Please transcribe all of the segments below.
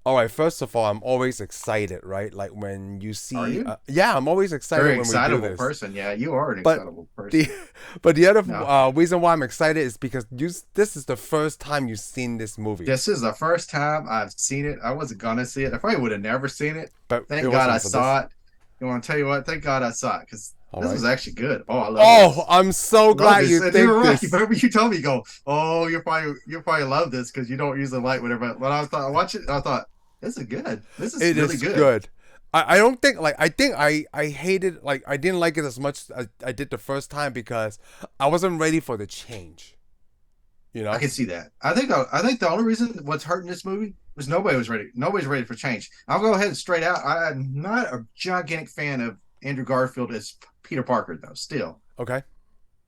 All right, first of all, I'm always excited, right? Like when you Are see, you? yeah, I'm always excited Very when we do excitable this. person. Yeah, you are an But excitable the, person. but the other No, reason why I'm excited is because this is the first time you've seen this movie, this is the first time I've seen it. I wasn't gonna see it. I probably would have never seen it. but it Thank God I wasn't for this. saw it. You want to tell you what? Thank God I saw it because All this right. was actually good. Oh, I love Oh, this. I'm so Love glad this. you And you think were right. this. Remember you told me, you go, oh, you'll probably love this because you don't usually like whatever. When I watch it, I thought this is good. This is It really is good. good. I don't think like I think I hated like I didn't like it as much as I did the first time because I wasn't ready for the change. You I know? can see that. I think the only reason what's hurting this movie was nobody was ready. Nobody's ready for change. I'll go ahead and straight out. I'm not a gigantic fan of Andrew Garfield as Peter Parker though. Still, Okay.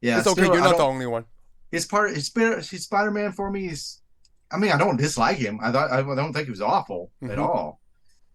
yeah, It's okay. still You're I not the don't. only one. His Spider Man for me is. I mean, I don't dislike him. I don't think he was awful at Hmm. all.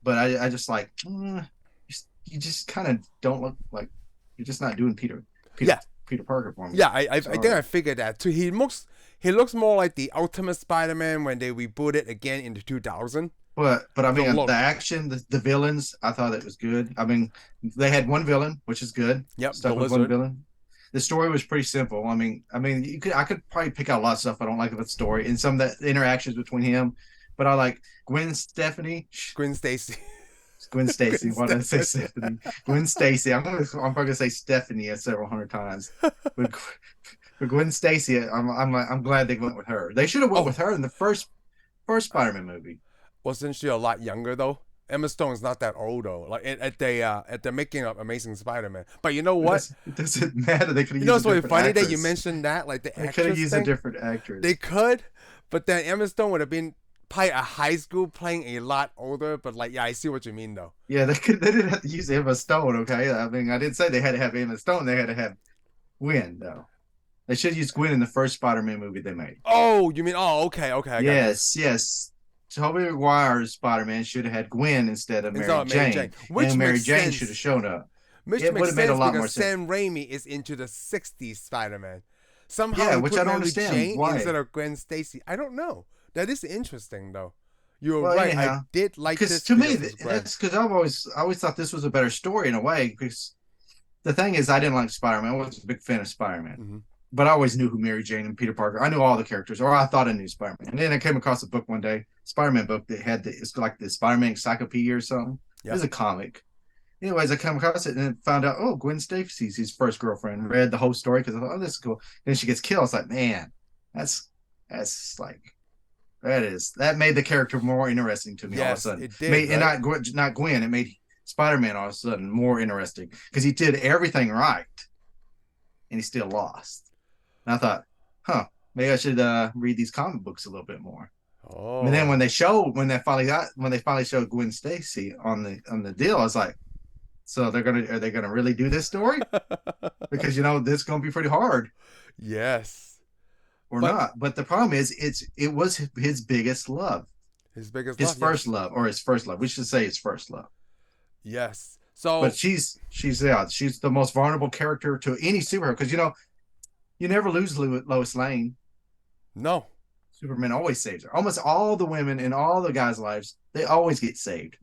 But I just like you just kind of don't look like you're just not doing Peter Yeah. Peter Parker for me. Yeah. I think I Sorry. figured that too. He looks more like the Ultimate Spider-Man when they rebooted again in the 2000. But I The mean the look. action, the villains, I thought it was good. I mean, they had one villain, which is good. Yep. The Stuck with one Lizard. villain. The story was pretty simple. I mean, I could probably pick out a lot of stuff I don't like about the story and some of the interactions between him. But I like Gwen Stacy. Gwen Stacy. Gwen Why did I say Stacy. Stephanie? Gwen Stacy. I'm probably gonna say Stephanie several hundred times. But for Gwen Stacy, I'm glad they went with her. They should have went with Oh, her in the first Spider-Man movie. wasn't she a lot younger though? Emma Stone's not that old though. Like at the making of Amazing Spider-Man. But you know what? It doesn't matter. They could have You know used a it's really different funny that you actress. mentioned that, like the They could have actress used a thing. different They actress. could, but then Emma Stone would have been probably a high school playing a lot older. But like, yeah, I see what you mean though. Yeah, they could. They didn't have to use Emma Stone. Okay, I mean, I didn't say they had to have Emma Stone. They had to have Gwen though. They should use Gwen in the first Spider-Man movie they made. Oh, you mean? Oh, okay, okay, I got you. Yes, yes. Tobey Maguire's Spider-Man should have had Gwen instead of It's Mary not Mary Jane, Jane, which and Mary makes Jane should have sense. shown up. Which It would makes have made a sense lot more because sense. Sam Raimi is into the '60s Spider-Man. Somehow Yeah, he which I put don't Mary understand Jane instead why. of Gwen Stacy. I don't know. That is interesting though. You're Well, right. I anyhow, did like because this to me because it's Gwen. that's because I always thought this was a better story in a way. Because the thing is, I didn't like Spider-Man. I wasn't a big fan of Spider-Man, Hmm. but I always knew who Mary Jane and Peter Parker. I knew all the characters, or I thought I knew Spider-Man. And then I came across a book one day, Spider-Man book that had it's like the Spider-Man Encyclopedia or something. It Yep. was a comic. Anyways, I come across it and then found out, oh, Gwen Stacy's his first girlfriend. Read the whole story because I thought, oh, this is cool. Then she gets killed. It's like, man, that's that's like that made the character more interesting to me all of a Yes, sudden. it did. Made and Right. not Gwen. It made Spider-Man all of a sudden more interesting because he did everything right and he still lost. And I thought, huh, maybe I should read these comic books a little bit more. And then Oh. when they finally showed Gwen Stacy on the deal, I was like, so are they gonna really do this story? Because this is gonna be pretty hard Yes. or But not. But the problem is it was his biggest love, his biggest his love, first yes. love, or his first love. We should say his first love. Yes. But So she's the most vulnerable character to any superhero because you never lose Lois Lane. no, Superman always saves her. Almost all the women in all the guys' lives, they always get saved,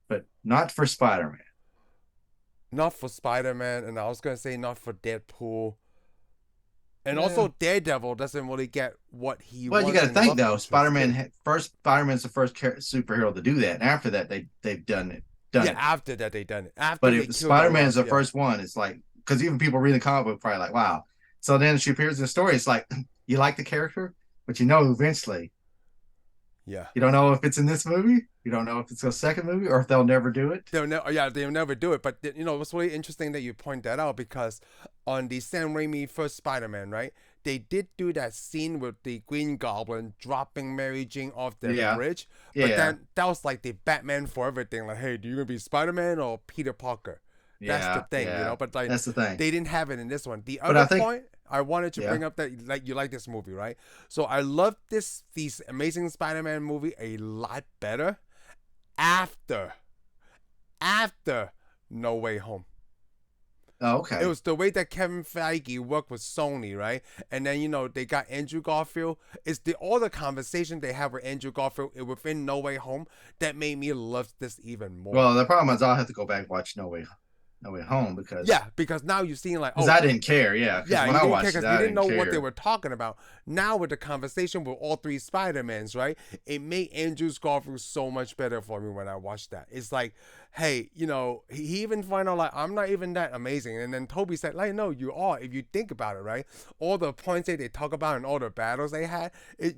but not for Spider-Man. not for Spider-Man, and I was gonna say not for Deadpool. And Yeah. also Daredevil doesn't really get what he Well, you wants got to in think love though. interest too. Spider-Man's the first superhero to do that. And after that, they've done Yeah, it. after that they done it. After But they if killed a lot Spider-Man's of the yeah. first one, it's like because even people reading the comic book probably like, wow. So then she appears in the story. It's like you like the character, but eventually Yeah. you don't know if it's in this movie. You don't know if it's a second movie or if they'll never do it. They'll never do it. But what's really interesting that you point that out because on the Sam Raimi first Spider-Man, right? They did do that scene with the Green Goblin dropping Mary Jane off the Yeah, bridge, but yeah, then that was like the Batman for everything. Like, hey, do you gonna be Spider-Man or Peter Parker? That's the yeah, thing. yeah. But like That's the thing. they didn't have it in this one. The But other I think, point I wanted to yeah, bring up that like you like this movie, right? So I love these Amazing Spider-Man movie a lot better after after No Way Home. Oh, It okay. was the way that Kevin Feige worked with Sony, right? And then they got Andrew Garfield. It's the all the conversation they have with Andrew Garfield within No Way Home that made me love this even more. Well, the problem is I'll have to go back and watch No Way Home Yeah, because now you're seeing like, because oh, I didn't care. Yeah, because yeah, when you I didn't care watched it, because you I didn't didn't know what they care. were talking about. Now with the conversation with all three Spider-Mans, right? It made Andrew Garfield so much better for me when I watched that. It's like, hey, he even find out like I'm not even that amazing. And then Toby said, like, no, you are if you think about it, right? All the points that they talk about and all the battles they had,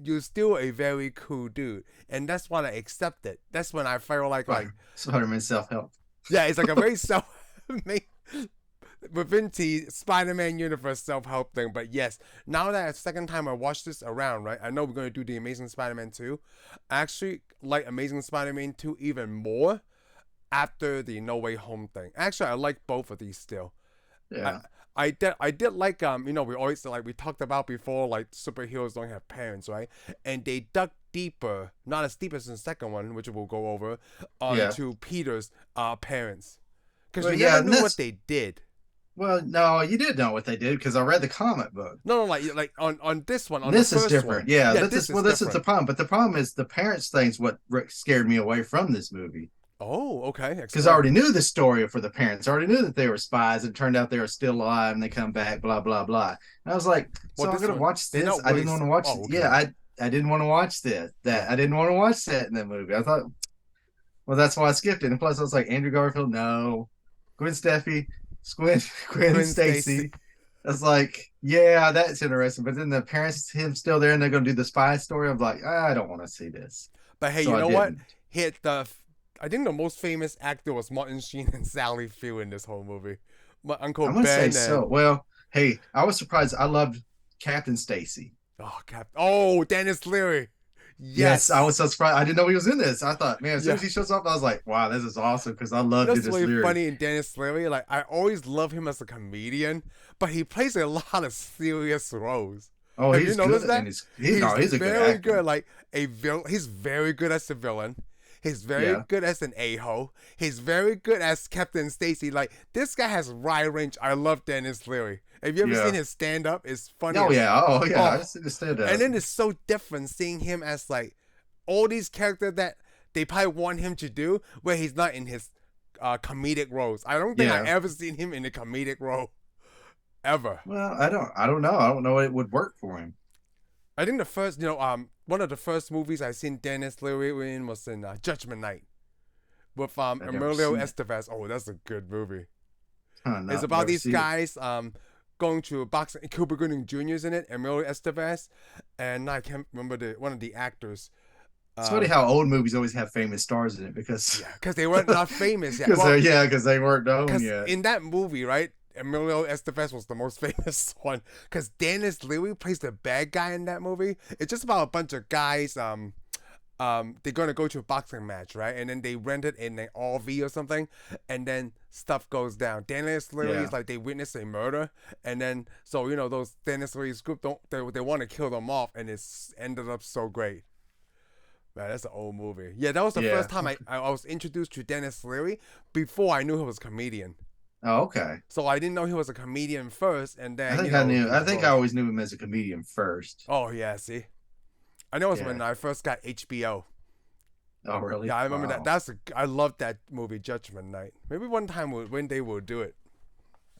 you're still a very cool dude. And that's when I accepted. That's when I felt like Spider-Man self-help. yeah, it's like a very self within the Spider-Man universe self-help thing. But yes, now that second time I watched this around, right? I know we're gonna do the Amazing Spider-Man 2. I actually like Amazing Spider-Man 2 even more after the No Way Home thing. Actually, I like both of these still. I Yeah, I did like we always like we talked about before like superheroes don't have parents, right? And they dug deeper, not as deep as the second one, which we'll go over, yeah. onto Peter's parents, because Well, you yeah, never and knew what that's they did. well, no, you did know what they did because I read the comic book. No, no, like on this one, on the This is first one. different. Yeah, Yeah, this this is is well, this is the different. problem. But the problem is the parents thing's what scared me away from this movie Oh, okay. because I Explain. already knew the story for the parents. I already knew that they were spies. And it turned out they were still alive and they come back. Blah blah blah. And I was like, Well, so I'm this gonna one watch they're this. not I really. didn't want to watch. Oh, Yeah, okay. I didn't want to watch this. That Yeah. I didn't want to watch that in that movie. I thought, well, that's why I skipped it. And plus, I was like, Andrew Garfield, no. Gwen Stefani, Gwen, Gwen Gwen Stacy. Stacy. I was like, yeah, that's interesting. But then the parents, him still there, and they're going to do the spy story. I'm like, I don't want to see this. But hey, So you I know what? didn't. Hit the. I think the most famous actor was Martin Sheen and Sally Field in this whole movie. My Uncle I'm going to say Ben so. and Well, hey, I was surprised. I loved Captain Stacy. Denis Leary. Yes, I was Yes. so surprised. I didn't know he was in this. I thought, man, as soon Yeah. as he shows up, I was like, wow, this is awesome because I You love know what's Denis really Leary. funny in Denis Leary? Like I always love him as a comedian, but he plays a lot of serious roles. Oh, Have you he's noticed good, and that? no, He's he's a good very actor. good. Like a villain. He's very good as a villain. He's very Yeah, good as an a-hole. He's very good as Captain Stacy. Like this guy has wide range. I love Denis Leary. Have you ever seen yeah. his stand up? It's funny Oh as yeah, oh yeah. I oh. just understand And that. then it's so different seeing him as like all these characters that they probably want him to do where he's not in his comedic roles. I don't think I Yeah. ever seen him in a comedic role ever. Well, I don't know. I don't know it would work for him. I think the first, one of the first movies I seen Denis Leary in was in Judgment Night with I've never Emilio seen it. Estevez. Oh, that's a good movie. It's No, about never these seen it. guys going to boxing. Cuba Gooding Jr.'s in it, Emilio Estevez, and I can't remember the one of the actors. It's funny how old movies always have famous stars in it because Yeah, because they weren't not famous yet. because Well, they weren't known because yet. in that movie, right, Emilio Estevez was the most famous one. Because Denis Leary plays the bad guy in that movie. It's just about a bunch of guys. They're gonna go to a boxing match, right? And then they rent it in an RV or something, and then stuff goes down. Denis Leary Yeah, is like they witness a murder, and then so those Denis Leary's group don't they want to kill them off, and it's ended up so great. Man, that's an old movie. Yeah, that was the yeah. first time I was introduced to Denis Leary before I knew he was a comedian. Oh, okay. So I didn't know he was a comedian first, and then I these think I roles. always knew him as a comedian first. Oh yeah, see, I know it was Yeah. when I first got HBO. Oh, really? Yeah, I remember that. Wow. I love that movie, Judgment Night. Maybe one time when they will do it.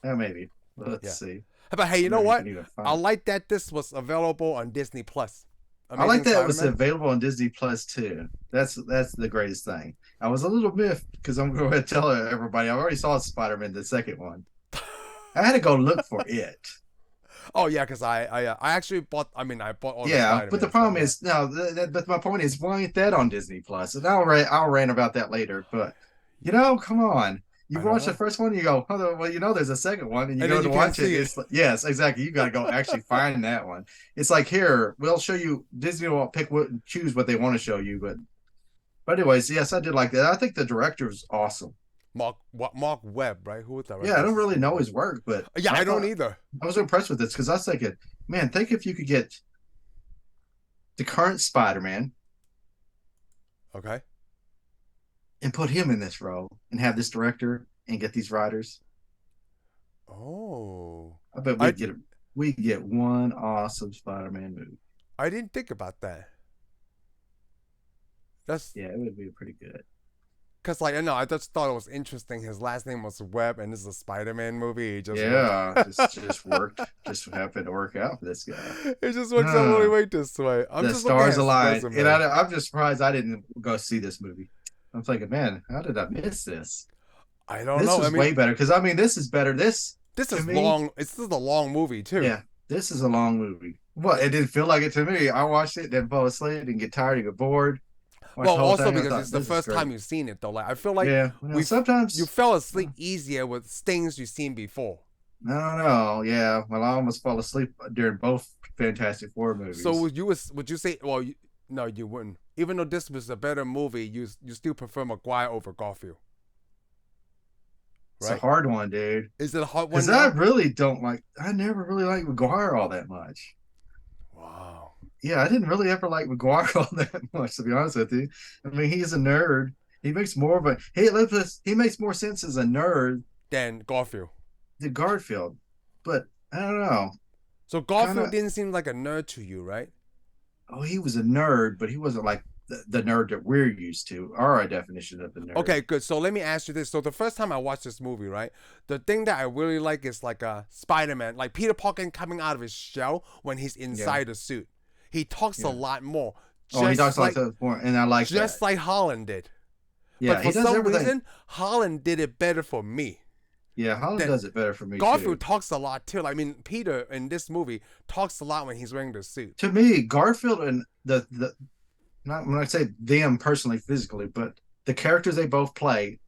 Yeah, maybe. Let's Yeah, see. but hey, you Wonder know if you what? can even I find it. like that this was available on Disney Plus. I like Amazing that it was Spider-Man. available on Disney Plus too. That's the greatest thing. I was a little miffed because I'm going to tell everybody I already saw Spider-Man the second one. I had to go look for it. Oh yeah, because I actually bought. I mean, I bought all the Yeah, but the Spider-Mans, but problem yeah, is no. But my point is, why ain't that on Disney Plus? And I'll rant about that later. But come on. You I don't watch the know. first one, you go, oh, well, there's a second one, and you And go then to you can't watch it. see it. It's like, yes, exactly. You got to go actually find that one. It's like here, we'll show you. Disney will choose what they want to show you, but anyways, yes, I did like that. I think the director is awesome. Mark Webb, right? Who would direct Yeah, I don't this? really know his work, but Yeah, I I don't thought either. I was impressed with this because I was thinking, man, think if you could get the current Spider-Man Okay. and put him in this role and have this director and get these writers. bet I we get one awesome Spider-Man movie. I didn't think about that. That's Yeah, it would be pretty good. because like I know I just thought it was interesting. His last name was Webb, and this is a Spider-Man movie. He just worked. Yeah, just worked, just happened to work out for this guy. It just works out really way this way. I'm The just looking at stars his aligned, resume. and I'm just surprised I didn't go see this movie. I'm thinking, man, how did I miss this? I don't This know. was I mean, way better because I mean, this is better. This to is me, long. It's still a long movie too. yeah, this is a long movie. Well, it didn't feel like it to me. I watched it, then fall asleep, didn't get tired, didn't get bored. Well, also because it's the first time you've seen it, though. Like I feel like sometimes you fell asleep easier with things you've seen before. I don't know. Yeah, well, I almost fell asleep during both Fantastic Four movies. So would you say? Well, no, you wouldn't. Even though this was a better movie, you still prefer Maguire over Garfield. Right? It's a hard one, dude. Is it a hard one? Because I really don't like. I never really liked Maguire all that much. Wow. Yeah, I didn't really ever like Maguire all that much, to be honest with you. I mean, he's a nerd. He makes more of a he makes more sense as a nerd than Garfield. Than Garfield, but I don't know. So Garfield didn't seem like a nerd to you, right? Oh, he was a nerd, but he wasn't like the nerd that we're used to. Our definition of the nerd. Okay, good. So let me ask you this. So the first time I watched this movie, right, the thing that I really like is like a Spider-Man, like Peter Parker coming out of his shell when he's inside the suit. He talks a lot more. He talks like that more, and I like just like Holland did. Yeah, but for some reason, Holland did it better for me. Yeah, Holland does it better for me. Garfield talks a lot too. I mean, Peter in this movie talks a lot when he's wearing the suit. To me, Garfield and the not when I say them personally, physically, but the characters they both play,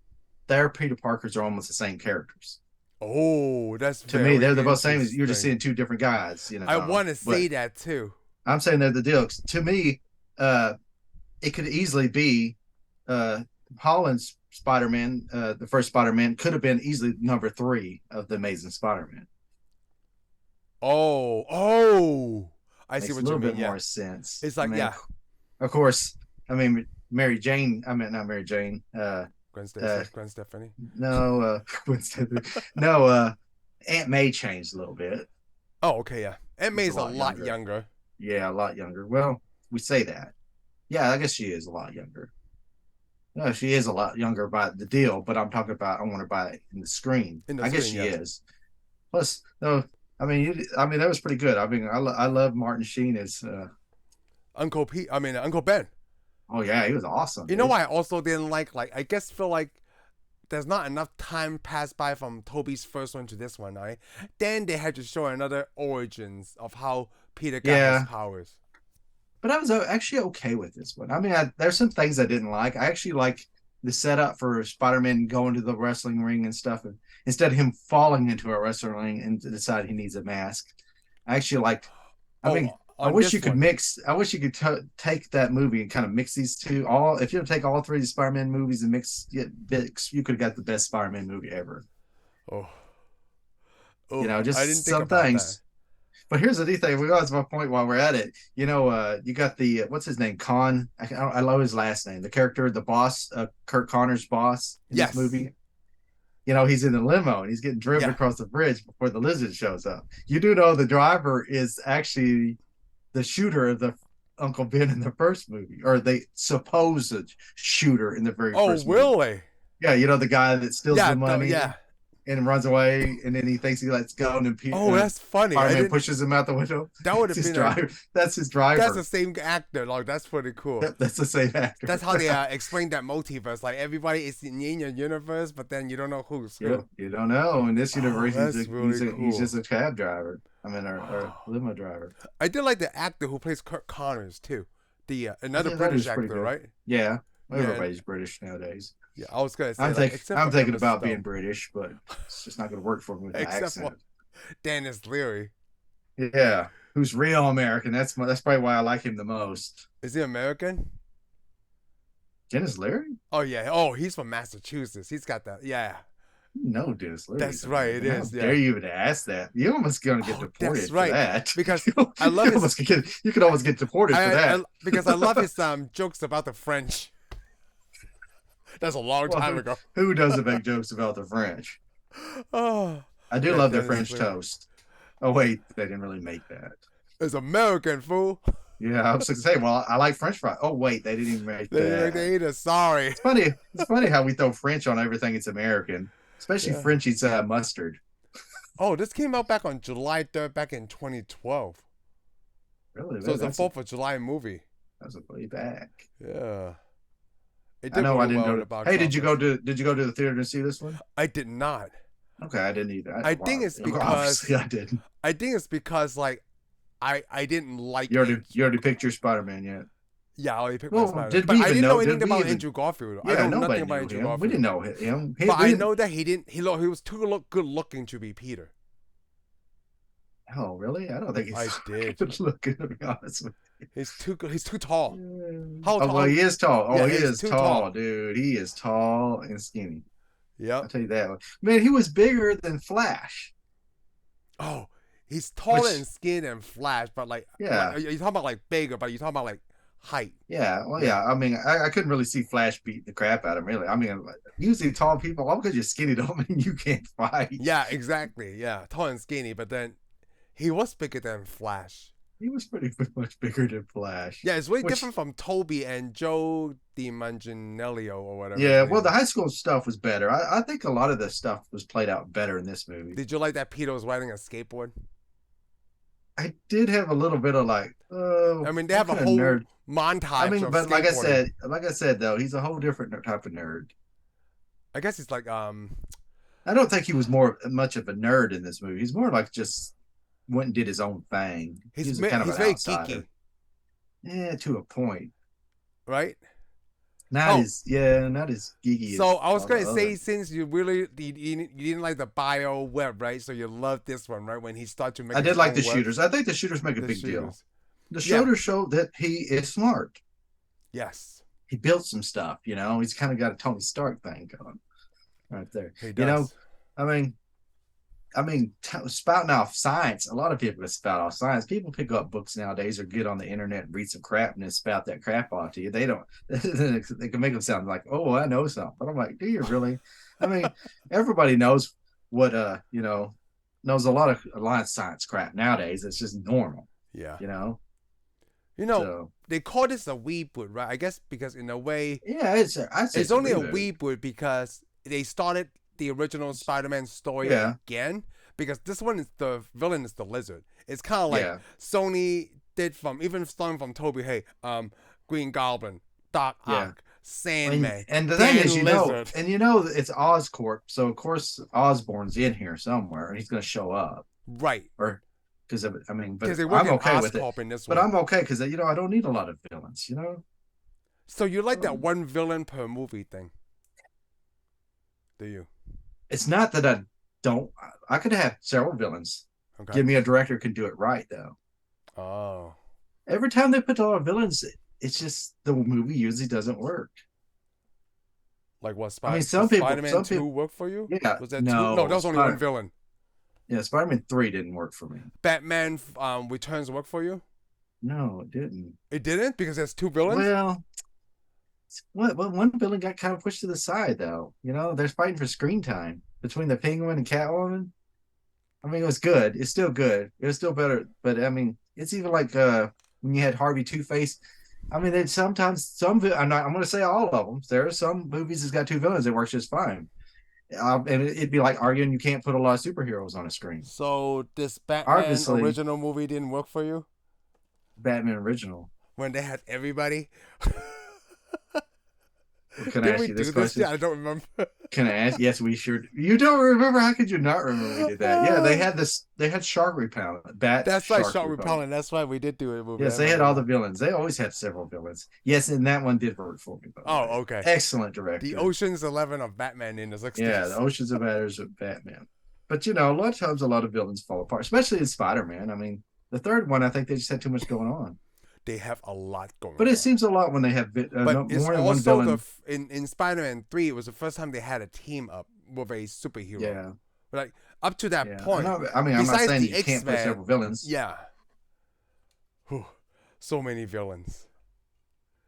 their Peter Parkers are almost the same characters. Oh, that's to me, they're the both same. You're just seeing two different guys. You know, I want to say that too. I'm saying they're the deal. To me, it could easily be Holland's Spider-Man, the first Spider-Man, could have been easily number 3 of the Amazing Spider-Man. Oh, I see what you mean. Makes a little bit more sense. It's like, of course. I mean, Mary Jane. I mean, not Mary Jane. Gwen Stefani. No, Gwen Stefani. No, Aunt May changed a little bit. Oh, okay, yeah. Aunt May's a lot younger. Yeah, a lot younger. Well, we say that. Yeah, I guess she is a lot younger. No, she is a lot younger by the deal, but I'm talking about I want her by in the screen. I guess she is. Plus, no, I mean, that was pretty good. I mean, I love Martin Sheen as Uncle Ben. Oh yeah, he was awesome. You know why I also didn't like I guess feel like there's not enough time passed by from Tobey's first one to this one, right? Then they had to show another origins of how Peter got his powers. But I was actually okay with this one. I mean, there's some things I didn't like. I actually like the setup for Spider-Man going to the wrestling ring and stuff. And instead of him falling into a wrestling ring and decide he needs a mask, I actually liked. I wish you could mix. I wish you could take that movie and kind of mix these two. If you take all 3 of the Spider-Man movies and mix, you could have got the best Spider-Man movie ever. You know, just I didn't think some about things. That. But here's the thing. We got to my point while we're at it. You know, you got the what's his name, Khan. I love his last name. The character, the boss, Kurt Connor's boss in this movie. You know, he's in a limo and he's getting driven across the bridge before the lizard shows up. You do know the driver is actually the shooter of the Uncle Ben in the first movie, or the supposed shooter in the very first movie. Oh, really? Yeah, you know, the guy that steals the money and runs away, and then he thinks he lets go, and then that's funny. Fireman pushes him out the window. That would have been that's his driver. That's the same actor. Like, that's pretty cool. That's the same actor. That's how they explain that multiverse. Like, everybody is in your universe, but then you don't know who's who. You don't know. In this universe, cool. He's just a cab driver. I mean, our limo driver. I did like the actor who plays Kurt Connors too. The another British actor, right? Yeah, everybody's British nowadays. Yeah, I was gonna say. I'm thinking about being British, but it's just not gonna work for me with the accent. Denis Leary. Yeah, who's real American? That's probably why I like him the most. Is he American? Denis Leary? Oh yeah. Oh, he's from Massachusetts. He's got that. Yeah. No, Denis Leary. That's right. It is. How dare you even ask that? You're almost gonna get deported for that. Because I love his. You could almost get deported for that. Because I love his jokes about the French. That's a long time ago. Who doesn't make jokes about the French? Oh, I do love their French toast. Oh wait, they didn't really make that. It's American, fool. Yeah, I was going to say, well, I like French fries. Oh wait, they didn't even make that. They eat it. Sorry. It's funny. It's funny how we throw French on everything. It's American, especially Yeah. Frenchie's mustard. Oh, this came out back on July 3rd, back in 2012. Really, So it's a that's 4th of July movie. that's a way back. Yeah. It I did know I really didn't well go in to. the box Hey, office. did you go to the theater to see this one? I did not. Okay, I didn't either. I think it's because obviously I didn't. I think it's because like I didn't like You already picked your Spider-Man yet? Yeah, I already picked my Well, Spider. did But we I even didn't know? know Did anything we about even? Andrew Garfield. I Yeah, know nobody nothing about knew Andrew him. Garfield. We didn't know him. But I know that he was too good looking to be Peter. Oh, really? I don't think he's I did. good looking, to be honest with He's too good. He's too tall. you. How Oh, tall? well, he is tall. Oh, Yeah, he he's is too tall, tall. dude. He is tall and skinny. I'll Yep. tell you that. Man, he was bigger than Flash. Oh, he's taller Which, and skinny and Flash, but yeah, you're talking about like bigger, but you're talking about like height. yeah. Well, Yeah. yeah. I mean, I couldn't really see Flash beat the crap out of him, really. I mean, usually tall people, all because you're skinny don't mean you can't fight. Yeah, exactly. Yeah, tall and skinny, but then he was bigger than Flash. He was pretty much bigger than Flash. Yeah, it's way Which, different from Toby and Joe DiManganiello or whatever. yeah, well, the high school stuff was better. I think a lot of the stuff was played out better in this movie. Did you like that Peter was riding a skateboard? I did have a little bit of like, I mean, they have a whole nerd. montage. I mean, of but skateboarding. like I said though, he's a whole different type of nerd. I guess it's like I don't think he was much of a nerd in this movie. He's more like just went and did his own thing. he's Kind of he's an very outsider. geeky, Yeah, to a point. right? Not as geeky. So as I was all gonna the say, other. since you didn't like the bio web, right? So you love this one, right? When he started to make I his did like own the webs, shooters. I think the shooters make a the big deal. shooters. The Yeah. shooters show that he is smart. Yes, He built some stuff. He's kind of got a Tony Stark thing going right there. he does. I mean, spouting off science. A lot of people spout off science. People pick up books nowadays or get on the internet and read some crap and then spout that crap off to you. They don't. They can make them sound like, "Oh, I know something." But I'm like, "Do you really?" I mean, everybody knows what knows a lot of science crap nowadays. It's just normal. Yeah. So They call this a reboot, right? I guess because in a way, yeah, it's only a reboot because they started the original Spider-Man story again. Because this one is the villain is the Lizard. It's kind of like Sony did starting from Toby. Hey, Green Goblin, Doc Ock, Sandman, and the thing is, Lizard. It's Oscorp, so of course Osborn's in here somewhere, and he's going to show up, right? Or because of it, I mean, but they work I'm okay with it. In this but one. I'm okay because I don't need a lot of villains, So you like that one villain per movie thing? Do you? It's not that I don't. I could have several villains. Okay. Give me a director who can do it right, though. Oh. Every time they put a lot of villains, it's just the movie usually doesn't work. Like what? Spider-Man 2 work for you? Yeah. Was that two? No, that was only one villain. Yeah, Spider-Man 3 didn't work for me. Batman Returns work for you? No, it didn't. It didn't because there's two villains. Well, one villain got kind of pushed to the side, though. They're fighting for screen time between the Penguin and Catwoman. I mean, it was good. It's still good. It was still better. But I mean, it's even like when you had Harvey Two-Face. I mean, then sometimes I'm going to say all of them. There are some movies that's got two villains that works just fine. And it'd be like arguing you can't put a lot of superheroes on a screen. So this Batman original movie didn't work for you? Batman original. When they had everybody? Can I ask you this question? I don't remember. Can I ask? Yes, we sure. You don't remember? How could you not remember we did that? Yeah, they had this. They had shark repellent. That's right, shark repellent. That's why we did do it. Yes, they had all the villains. They always had several villains. Yes, and that one did work for me. Oh, okay. Excellent director. The Ocean's 11 of Batman in the 60s. Yeah, the Ocean's of Batman. But a lot of times, a lot of villains fall apart, especially in Spider-Man. I mean, the third one, I think they just had too much going on. They have a lot going on. But it seems a lot when they have more than one villain. In Spider-Man 3, it was the first time they had a team up with a superhero. Yeah. But like up to that point. I'm not saying you can't put several villains. Yeah. Whew. So many villains.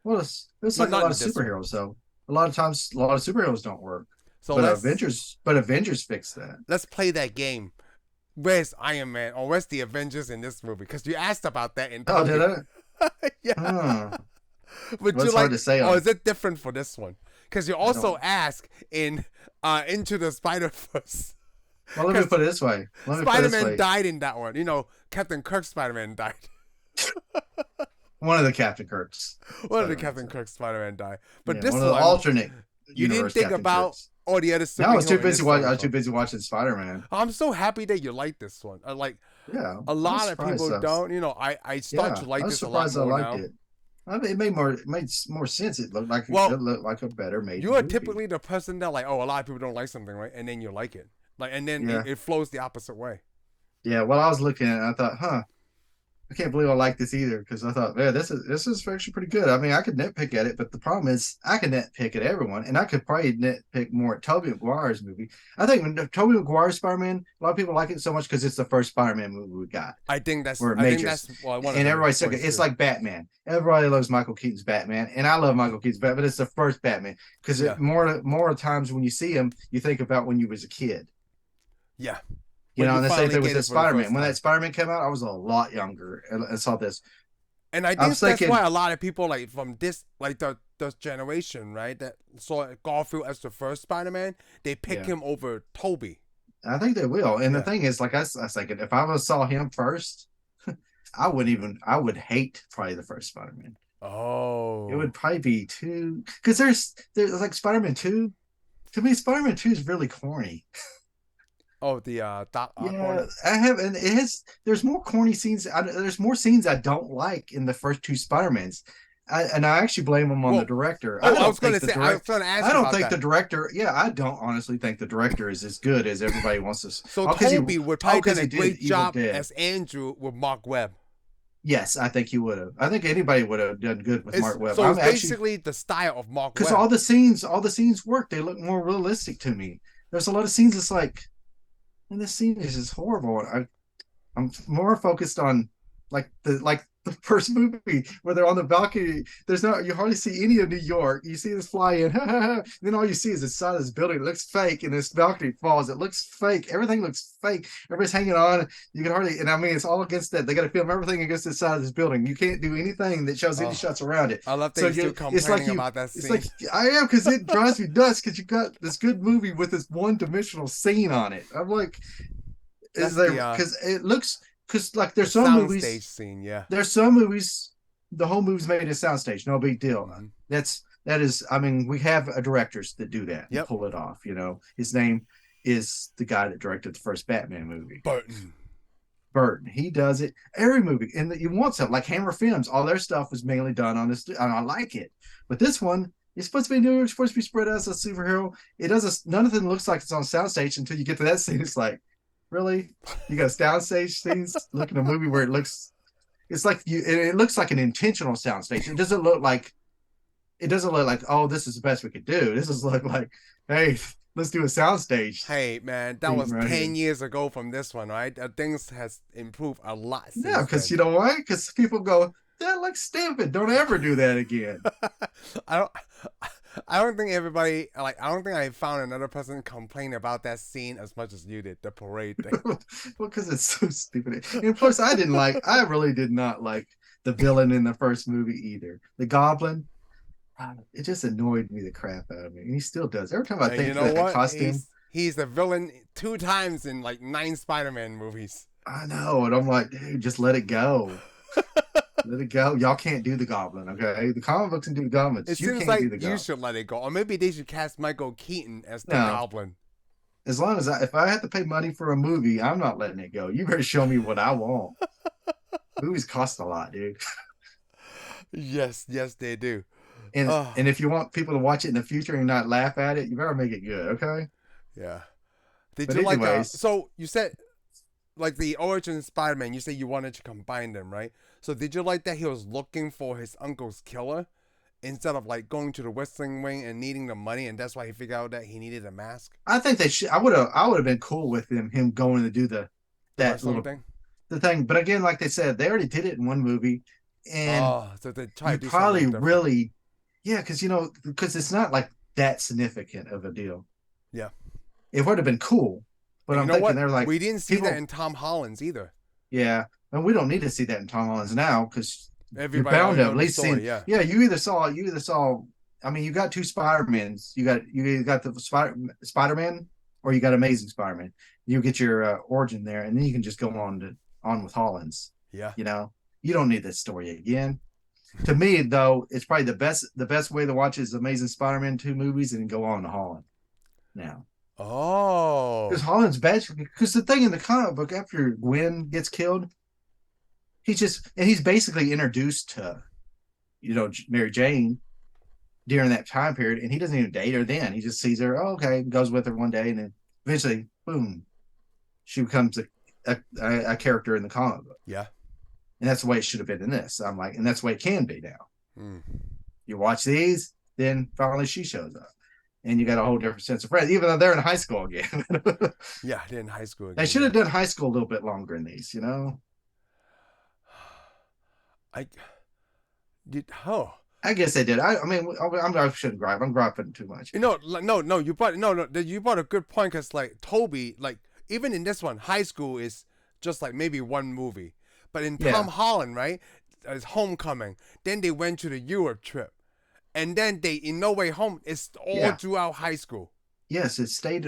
Well, it's like a lot of superheroes, though. A lot of times, a lot of superheroes don't work. So Avengers fix that. Let's play that game. where's Iron Man or where's the Avengers in this movie? Because you asked about that in Oh, did Toby. I? Yeah. Would Well, you it's like, hard to say or on. is it different for this one? Because you I also don't. ask in Into the Spider-Verse. Well, let me put it this way. Let me put it this Spider-Man way. died in that one. You know, Captain Kirk Spider-Man died. One of the Captain Kirks. One of the Spider-Man. Captain Kirk Spider-Man died. But Yeah, this one of the one, alternate you didn't universe think Captain about Kirks. all the other No, I was too superhero in busy this watching. I story. was too busy watching Spider-Man. I'm so happy that you like this one. Like Yeah, a I was lot of surprised. people don't. You know, I start Yeah, to like I was this a lot surprised I more liked now. it. I mean, it made more sense. It looked like Well, it looked like a better made you are movie. typically the person that like, oh, a lot of people don't like something, right? And then you like it, like, and then Yeah, it flows the opposite way. yeah. Well, I was looking at it, and I thought, huh, I can't believe I like this either because I thought, yeah, this is actually pretty good. I mean, I could nitpick at it, but the problem is I can nitpick at everyone, and I could probably nitpick more at Tobey Maguire's movie. I think when Tobey Maguire's Spider-Man, a lot of people like it so much because it's the first Spider-Man movie we got. I think that's Where I think Matrix. that's well, one of And the everybody's sick. It's too. like Batman. Everybody loves Michael Keaton's Batman, and I love Michael Keaton's Batman. But it's the first Batman because Yeah. more times when you see him, you think about when you was a kid. Yeah. You When know, you and the same finally thing get with it the for the Spider-Man. first When time. that Spider-Man came out, I was a lot younger and saw this. And I I'm think that's thinking- why a lot of people like from this like the generation, right, that saw Garfield as the first Spider-Man, they pick Yeah. him over Toby. I think they will. And Yeah. the thing is, like I was thinking, if I saw him first, I would hate probably the first Spider-Man. Oh. It would probably be too, because there's like Spider-Man 2. To me, Spider-Man 2 is really corny. Oh, the Doc Ock Yeah, one? I have, and it has. There's more corny scenes. There's more scenes I don't like in the first two Spider-Mans, and I actually blame them on Well, the director. Oh, I don't was gonna think the say, I was gonna ask I you don't about think that. the director. Yeah, I don't honestly think the director is as good as everybody wants to. So all 'cause he- Toby would all probably 'cause done a he did great Evil job Dead. as Andrew with Marc Webb. Yes, I think he would have. I think anybody would have done good with Marc Webb. So I'm it's actually, basically the style of Marc because Webb. all the scenes work. They look more realistic to me. There's a lot of scenes that's like, and this scene is just horrible. I'm more focused on like the first movie where they're on the balcony. You hardly see any of New York. You see this fly in, then all you see is the side of this building. It looks fake, and this balcony falls. It looks fake. Everything looks fake. Everybody's hanging on. You can hardly, and I mean, it's all against that. They got to film everything against the side of this building. You can't do anything that shows any shots around it. I love that So you're still complaining about that scene. It's like I am, because it drives me nuts because you got this good movie with this one-dimensional scene on it. I'm like, That's is there the, because it looks. Because like there's the some movies, soundstage scene, yeah. there's some movies, the whole movie's made a soundstage, no big deal. Mhm. That is. I mean, we have directors that do that, Yep. pull it off. You know, his name is the guy that directed the first Batman movie, Burton. He does it every movie, and you want something like Hammer Films. All their stuff was mainly done on this, and I like it. But this one, it's supposed to be new. It's supposed to be spread out as a superhero. It doesn't. None of it looks like it's on soundstage until you get to that scene. It's like, really? You got soundstage scenes? Look at a movie where it looks like an intentional soundstage. It doesn't look like oh, this is the best we could do. This is like, hey, let's do a soundstage. Hey man, that was Right 10 years ago from this one, right? Things has improved a lot since Yeah, because then. you know why? Because people go, that looks stupid. Don't ever do that again. I don't think everybody like. I don't think I found another person complain about that scene as much as you did. The parade thing. Well, because it's so stupid. And plus, I really did not like the villain in the first movie either. The Goblin, it just annoyed me the crap out of me. And he still does. Every time I Hey, think you know of that what? costume, He's the villain 2 times in like 9 Spider-Man movies. I know. And I'm like, dude, just let it go. Let it go. Y'all can't do the Goblin, okay? The comic books can do the Goblins. It You seems can't like do the you Goblin. should let it go, or maybe they should cast Michael Keaton as the No. Goblin. As long as if I have to pay money for a movie, I'm not letting it go. You better show me what I want. Movies cost a lot, dude. Yes, they do. And if you want people to watch it in the future and not laugh at it, you better make it good, okay? Yeah. Did But you like anyways- so you said like the origin Spider-Man, you said you wanted to combine them, right? So did you like that he was looking for his uncle's killer instead of like going to the Western Wing and needing the money, and that's why he figured out that he needed a mask? I think they should. I would have been cool with him going to do that Wrestling little thing. the thing. But again, like they said, they already did it in one movie, and So they try you to do probably something different. really, yeah, because it's not like that significant of a deal. Yeah. It would have been cool, But And you I'm know thinking what? they're like We didn't see people. that in Tom Holland's either. Yeah, and we don't need to see that in Tom Holland's now because you're Everybody bound already to know at the least see. story. Yeah. Yeah, you either saw. I mean, you got two Spider-Mans. You got the Spider-Man, or you got Amazing Spider-Man. You get your origin there, and then you can just go on with Holland's. Yeah. You know, you don't need this story again. To me, though, it's probably the best way to watch is Amazing Spider-Man 2 movies and go on to Holland now. Because Oh. Holland's bad. Because the thing in the comic book, after Gwen gets killed, he's basically introduced to, Mary Jane during that time period, and he doesn't even date her then. He just sees her, okay, goes with her one day, and then eventually, boom, she becomes a character in the comic book. Yeah. And that's the way it should have been in this. I'm like, and that's the way it can be now. Mm. You watch these, then finally she shows up. And you got a whole different sense of friends, even though they're in high school again. Yeah, they're in high school again. They should have done high school a little bit longer in these, I did. Oh. I guess they did. I shouldn't gripe. I'm griping too much. No. You brought you brought a good point because like Toby, like even in this one, high school is just like maybe one movie, but in Tom Holland, right, it's Homecoming. Then they went to the Europe trip, and then they in No Way Home. It's all throughout high school. Yes, he stayed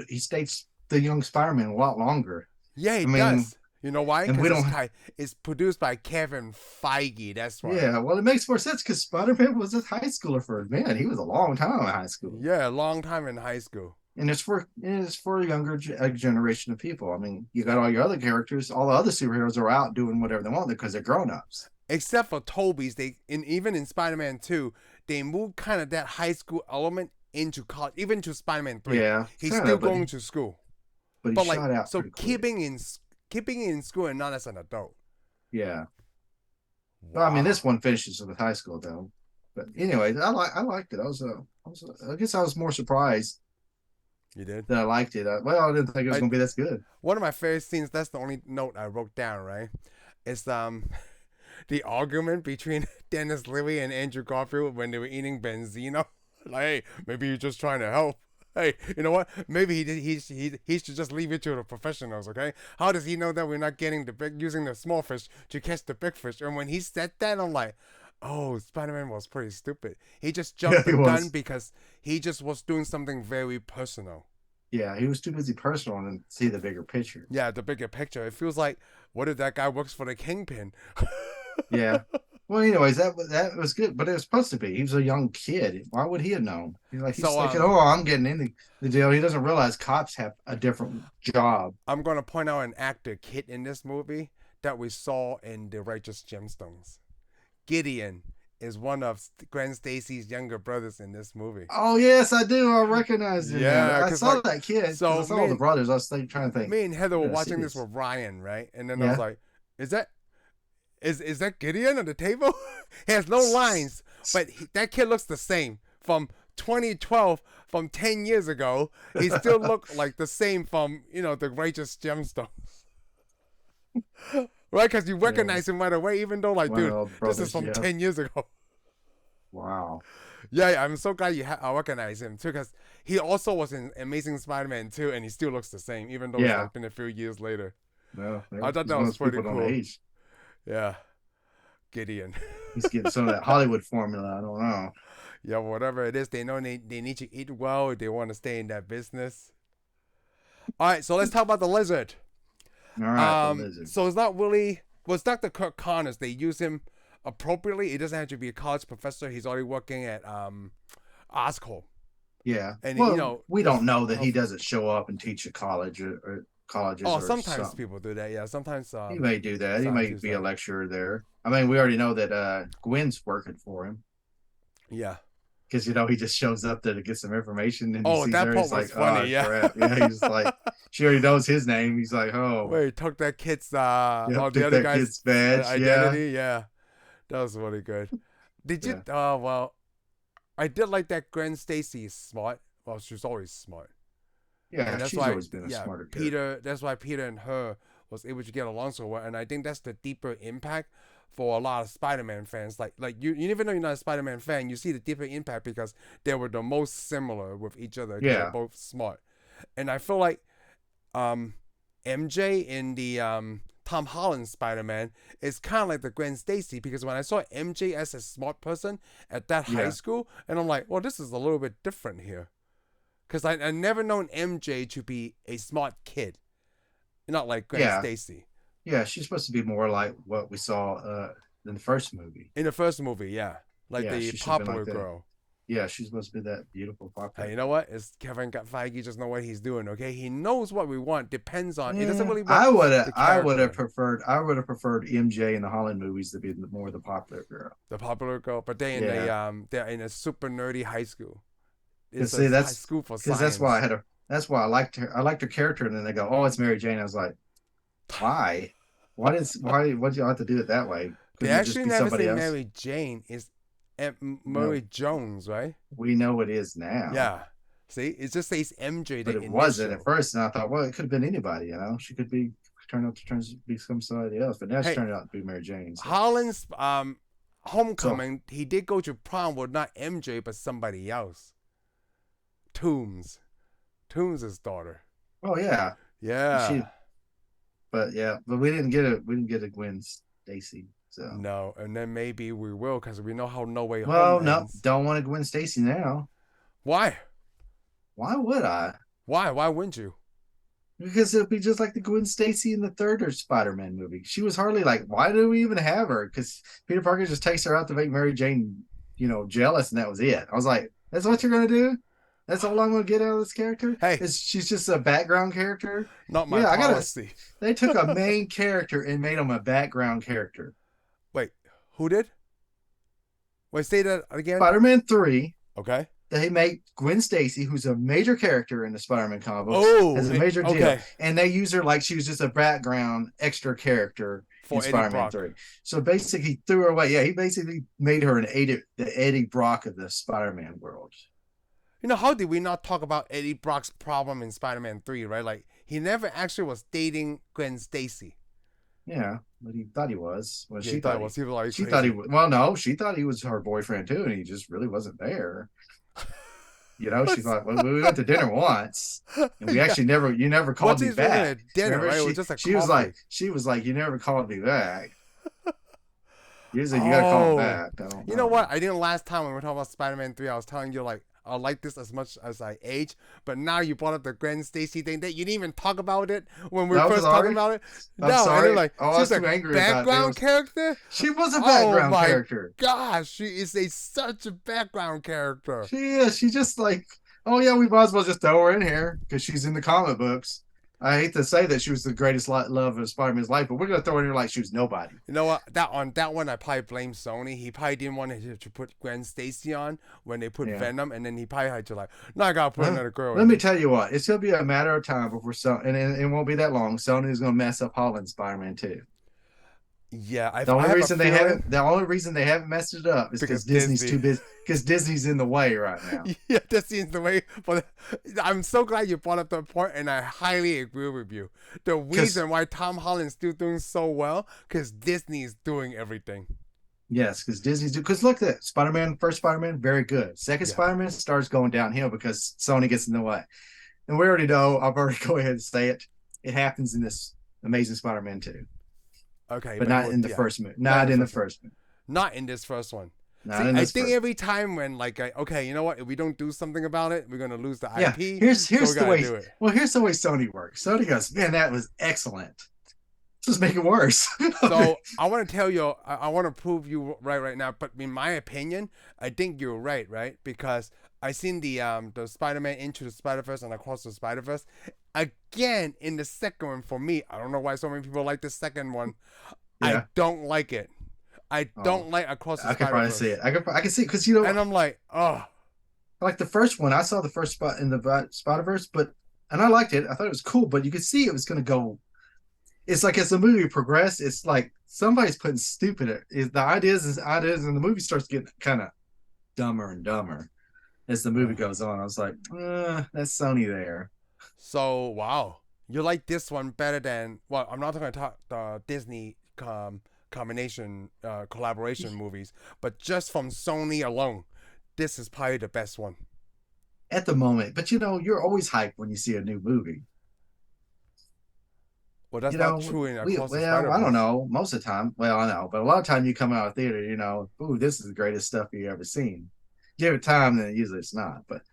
the young Spider-Man a lot longer. Yeah, he does. You know why? Because it's produced by Kevin Feige. That's why. Yeah, well, it makes more sense because Spider-Man was a high schooler for a man. He was a long time in high school. Yeah, a long time in high school. And it's for a younger generation of people. I mean, you got all your other characters. All the other superheroes are out doing whatever they want because they're grown-ups. Except for Toby's, even in Spider-Man 2, they moved kind of that high school element into college. Even to Spider-Man 3, he's still going to school. But he shot out. So keeping in school and not as an adult. Yeah. Wow. Well, I mean, this one finishes with high school though. But anyway, I liked it. I guess I was more surprised. You did? That I liked it. I didn't think it was going to be this good. One of my favorite scenes. That's the only note I wrote down. Right? Is the argument between Denis Leary and Andrew Garfield when they were eating Benzino. Like, hey, maybe you're just trying to help. Hey, you know what? Maybe he should just leave it to the professionals, okay? How does he know that we're not using the small fish to catch the big fish? And when he said that, I'm like, oh, Spider-Man was pretty stupid. He just jumped the gun because he just was doing something very personal. Yeah, he was too busy personal and see the bigger picture. Yeah, the bigger picture. It feels like, what if that guy works for the Kingpin? Yeah. Well, anyways, that was good, but it was supposed to be. He was a young kid. Why would he have known? He's thinking, I'm getting in the deal. He doesn't realize cops have a different job. I'm going to point out an actor kid in this movie that we saw in The Righteous Gemstones. Gideon is one of Gwen Stacy's younger brothers in this movie. Oh, yes, I do. I recognize him. Yeah, I saw that kid. So I saw all the brothers. I was trying to think. Me and Heather were watching this with Ryan, right? And then I was like, is that Gideon on the table? He has no lines, but that kid looks the same from 2012, from 10 years ago. He still looked like the same from, The Righteous Gemstones. Right? Because you recognize him right away, even though, like, dude, this is from 10 years ago. Wow. Yeah, I'm so glad I recognize him, too, because he also was in Amazing Spider-Man 2, and he still looks the same, even though it's been a few years later. No, I thought that was pretty cool. Yeah. Gideon. He's getting some of that Hollywood formula. I don't know. Yeah, whatever it is, they know they need to eat well if they want to stay in that business. All right, so let's talk about the lizard. All right, the lizard. So it's not really... Well, Dr. Kirk Connors. They use him appropriately. He doesn't have to be a college professor. He's already working at Oscorp. Yeah. And, we don't know that he doesn't show up and teach at college or colleges. Oh, sometimes people do that. Yeah, sometimes he may do that. He may be a lecturer there. I mean, we already know that Gwen's working for him. Yeah, because he just shows up there to get some information. And that part was funny. Yeah, crap. Yeah, he's like, she already knows his name. He's like, oh, wait, took that kid's the other guy's badge, identity. Yeah, that was really good. Did you? Well, I did like that. Gwen Stacy is smart. Well, she's always smart. Yeah, and she's always been a smarter Peter. That's why Peter and her was able to get along so well, and I think that's the deeper impact for a lot of Spider-Man fans. Like you even though you're not a Spider-Man fan, you see the deeper impact because they were the most similar with each other. Yeah, they're both smart, and I feel like MJ in the Tom Holland Spider-Man is kind of like the Gwen Stacy, because when I saw MJ as a smart person at that high Yeah. school, and I'm like, well, this is a little bit different here. Because I never known MJ to be a smart kid. Not like Gwen Yeah. Stacy. Yeah. She's supposed to be more like what we saw in the first movie. In the first movie, yeah. Like Yeah, the she should have been popular like that. girl. Yeah, she's supposed to be that beautiful popular. Hey, you know what? It's Kevin Feige just know what he's doing, okay? He knows what we want. Depends on it doesn't really want I would the character. I would have preferred MJ in the Holland movies to be more the popular girl. The popular girl, but they're in they're in a super nerdy high school. It's See, a that's high school for because science. that's why I liked her. I liked her character, and then they go, "Oh, it's Mary Jane." I was like, "Why? Why do you have to do it that way?" They Couldn't it actually just be never somebody say else? Mary Jane. Is Mary Jones, right? We know it is now. Yeah. See, it just says MJ. But The it wasn't initial. at first, and I thought, well, it could have been anybody. You know, she could be turned out to become somebody else, but now she Hey, turned out to be Mary Jane. So. Holland's homecoming, he did go to prom with not MJ but somebody else. Toombs' daughter. Oh yeah, Yeah. but we didn't get it. We didn't get a Gwen Stacy. So No, and then maybe we will, because we know how No Way well, Home no, ends. don't want a Gwen Stacy now. Why? Why would I? Why? Why wouldn't you? Because it'd be just like the Gwen Stacy in the third Spider-Man movie. She was hardly like, why do we even have her? Because Peter Parker just takes her out to make Mary Jane, jealous, and that was it. I was like, that's what you're gonna do? That's all I'm gonna get out of this character? Hey, she's just a background character. Not my policy. They took a main character and made him a background character. Wait, who did? Wait, say that again. Spider-Man 3. Okay. They make Gwen Stacy, who's a major character in the Spider-Man comic books, as a major deal. Okay. And they use her like she was just a background extra character in Spider-Man 3. So basically, he threw her away. Yeah, he basically made her the Eddie Brock of the Spider-Man world. How did we not talk about Eddie Brock's problem in Spider-Man 3, right? Like, he never actually was dating Gwen Stacy. Yeah, but he thought he was. Well, Yeah, she thought he was. She thought he was. Well, no, she thought he was her boyfriend too, and he just really wasn't there. She thought, well, we went to dinner once, and we actually you never called me back. Dinner, right? She, it was just she was like, you never called me back. You said you gotta call him back. You know what? I didn't last time when we were talking about Spider-Man 3. I was telling you, like, I like this as much as I age, but now you brought up the Gwen Stacy thing that you didn't even talk about it when we were first talking about it. I'm sorry. Like, she's a background character. She was a background character. Gosh, she is such a background character. She is. She just like, oh yeah, we might as well just throw her in here because she's in the comic books. I hate to say that she was the greatest love of Spider-Man's life, but we're gonna throw her in here like she was nobody. You know what? That one, I probably blame Sony. He probably didn't want to put Gwen Stacy on when they put Venom, and then he probably had to like, no, I gotta put another girl. Let me tell you what, it's gonna be a matter of time before and it won't be that long. Sony's gonna mess up Holland's Spider-Man 2. Yeah, the only reason they haven't messed it up is because Disney's too busy. Because Disney's in the way right now. Yeah, Disney's in the way. But I'm so glad you brought up that point, and I highly agree with you. The reason why Tom Holland's still doing so well, because Disney is doing everything. Yes, because Disney's because look at that first Spider-Man, very good. Second Spider-Man starts going downhill because Sony gets in the way, and we already know. I've already go ahead and say it. It happens in this Amazing Spider-Man 2. Okay, but not in the first movie. Not in the first one. Not in this first one. I think every time when okay, you know what? If we don't do something about it, we're gonna lose the IP. Here's the way. Well, here's the way Sony works. Sony goes, man, that was excellent. Just make it worse. So I want to tell you, I want to prove you right now. But in my opinion, I think you're right? Because I seen the Spider-Man Into the Spider-Verse and Across the Spider-Verse. Again, in the second one, for me, I don't know why so many people like the second one. I don't like it. I don't like Across the Spider-Verse. I can probably see it. I can see it because and I'm like, oh, like the first one. I saw the first spot in the Spider-Verse, and I liked it. I thought it was cool, but you could see it was going to go. It's like as the movie progressed, it's like somebody's putting stupid. The ideas, and the movie starts getting kind of dumber and dumber as the movie goes on. I was like, that's Sony there. So wow, you like this one better than I'm not going to talk the Disney combination collaboration movies, but just from Sony alone, this is probably the best one at the moment. But you're always hyped when you see a new movie. Well, that's You not know, true in we Across the well, I don't Spider-Verse. know. Most of the time, well, I know, but a lot of time you come out of theater, you know, ooh, this is the greatest stuff you ever seen. Give it time, then usually it's not. But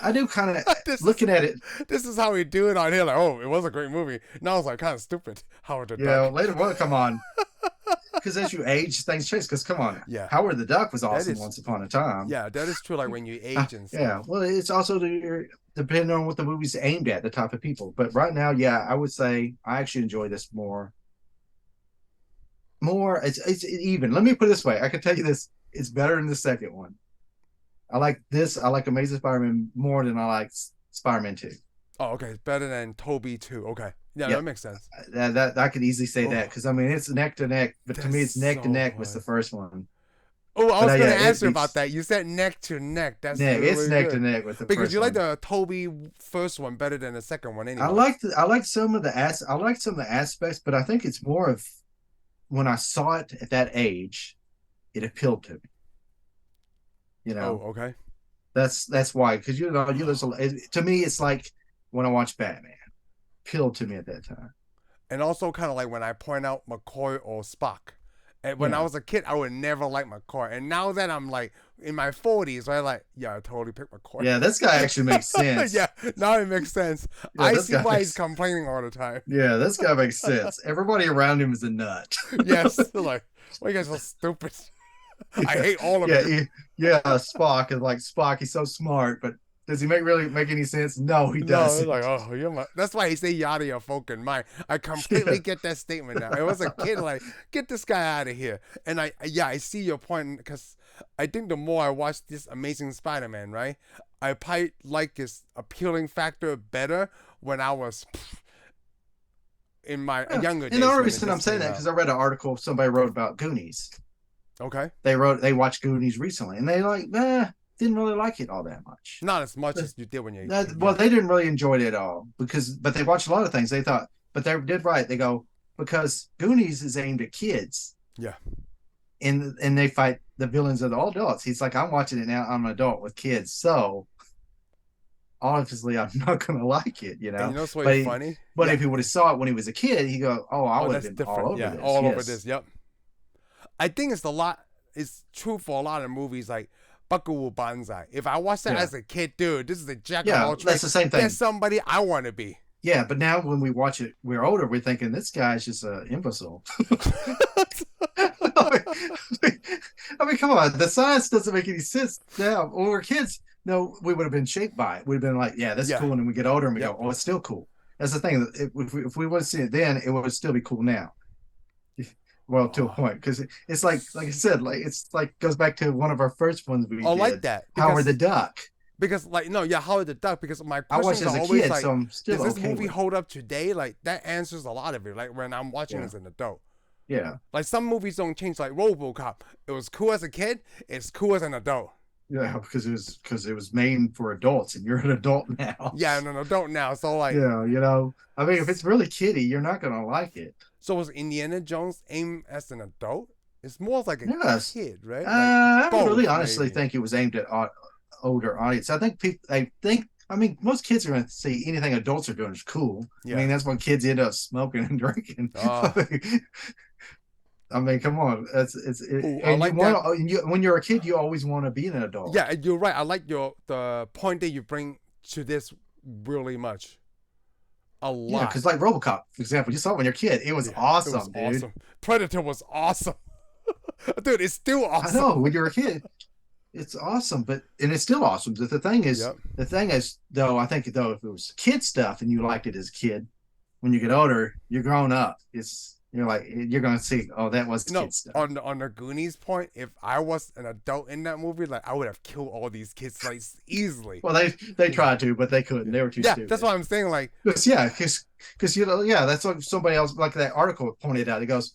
I do kind of this is looking at it. this is how we do it on here. Like, oh, it was a great movie. Now it's like kind of stupid. Howard the You know, Duck. later, well, come on, because as you age, things change. Because come on, Yeah, Howard the Duck was that awesome is once upon a time. yeah, that is true. Like when you age and Yeah, stuff. well, it's also depending on what the movie's aimed at, the type of people. But right now, yeah, I would say I actually enjoy this more. More, it's even. Let me put it this way: I can tell you this: it's better than the second one. I like this. I like Amazing Spider-Man more than I like Spider-Man 2. Oh, okay, it's better than Toby too. Okay, yeah, Yeah, that makes sense. that I could easily say that Oh, because I mean it's neck to neck, but to that's me it's neck to so neck with the funny. first one. Oh, I But was gonna yeah, ask it you about beats that. You said neck to neck. That's neck. It's really neck to good neck with the because first you like one. the Toby first one better than the second one I anyway. liked I liked some of the I liked some of the aspects, but I think it's more of when I saw it at that age, it appealed to me. You Oh, know, okay. that's why because you know you listen to me. It's like when I watch Batman, appealed to me at that time. And also kind of like when I point out McCoy or Spock. And when I Yeah, was a kid, I would never like McCoy. And now that I'm like in my 40s, I like, yeah, I totally pick McCoy. yeah, this guy actually makes sense. Yeah, now it makes sense. Yeah, I this see guy why he's makes complaining all the time. yeah, this guy makes sense. Everybody around him is a nut. Yes, like, why you guys so stupid? I yeah, hate all of yeah, you. yeah. Spock is like Spock. He's so smart, but does he really make any sense? No, he No, it's like, doesn't. oh, you're my. That's why he say you out of your fucking mind. I Yeah. completely get that statement now. It was a kid like, get this guy out of here. And yeah, I see your point because I think the more I watch this Amazing Spider-Man, right, I probably like his appealing factor better when I was in my Yeah. younger And the days only when it reason I'm just saying came that out. because I read an article somebody wrote about Goonies. Okay, They watched Goonies recently, and they like didn't really like it all that much. not as much as you did when you're a That, kid. well, Yeah, they didn't really enjoy it at all but they watched a lot of things. They thought, but they did right. They go because Goonies is aimed at kids, yeah. and they fight the villains of the adults. He's like, I'm watching it now. I'm an adult with kids, so obviously I'm not gonna like it, And you know what's really But funny? but Yeah. if he would have saw it when he was a kid, he go, oh, I Oh, would have that's been all different. over Yeah, this. all over Yes, this. Yep. I think it's a lot. It's true for a lot of movies like Buckaroo Banzai. If I watched that yeah, as a kid, dude, this is a jack of yeah. all That's trades. the same There's thing. somebody I want to be. Yeah, but now when we watch it, we're older. We're thinking this guy's just an imbecile. I mean, come on. The science doesn't make any sense now. When we're kids, no, we would have been shaped by it. We'd have been like, yeah, that's Yeah. cool. And then we get older and we Yep. go, oh, it's still cool. That's the thing. If we would have seen it then, it would still be cool now. Well, to a Oh, point, because it's like I said, like it's like goes back to one of our first ones we I like did, that Howard the Duck. because like no, yeah, Howard the Duck. Because my I watched questions it as are a always kid, like, so I'm does still this okay movie with it. hold up today? Like that answers a lot of it. Like when I'm watching Yeah, as an adult. yeah, Like some movies don't change. Like RoboCop, it was cool as a kid. It's cool as an adult. yeah, because it was made for adults, and you're an adult now. Yeah, I'm an adult now. So like, Yeah, I mean, if it's really kiddie, you're not gonna like it. so was Indiana Jones aimed as an adult? It's more like a Yes, kid, right? Like I really both, honestly maybe. think it was aimed at older audience. I think people, I mean, most kids are going to see anything adults are doing is cool. I Yeah. mean, that's when kids end up smoking and drinking. Uh, I mean, come on, oh, I and you like that. want when you're a kid, you always want to be an adult. Yeah, you're right. I like the point that you bring to this really much. A Yeah, lot. because like RoboCop, for example, you saw it when you're a kid, it was Yeah, it was awesome, dude. awesome. Predator was awesome. Dude, it's still I awesome. know when you're a kid, it's awesome, but and it's still awesome. But Yep. the thing is, though, I think though if it was kid stuff and you liked it as a kid, when you get older, you're grown up. You're like you're gonna see, oh, that was No, kid stuff. on the Goonies point, if I was an adult in that movie, like I would have killed all these kids like easily. Well, they tried to, but they couldn't. They were too Yeah, that's stupid. what I'm saying. Like, Yeah, because yeah, that's what somebody else like that article pointed out. It goes,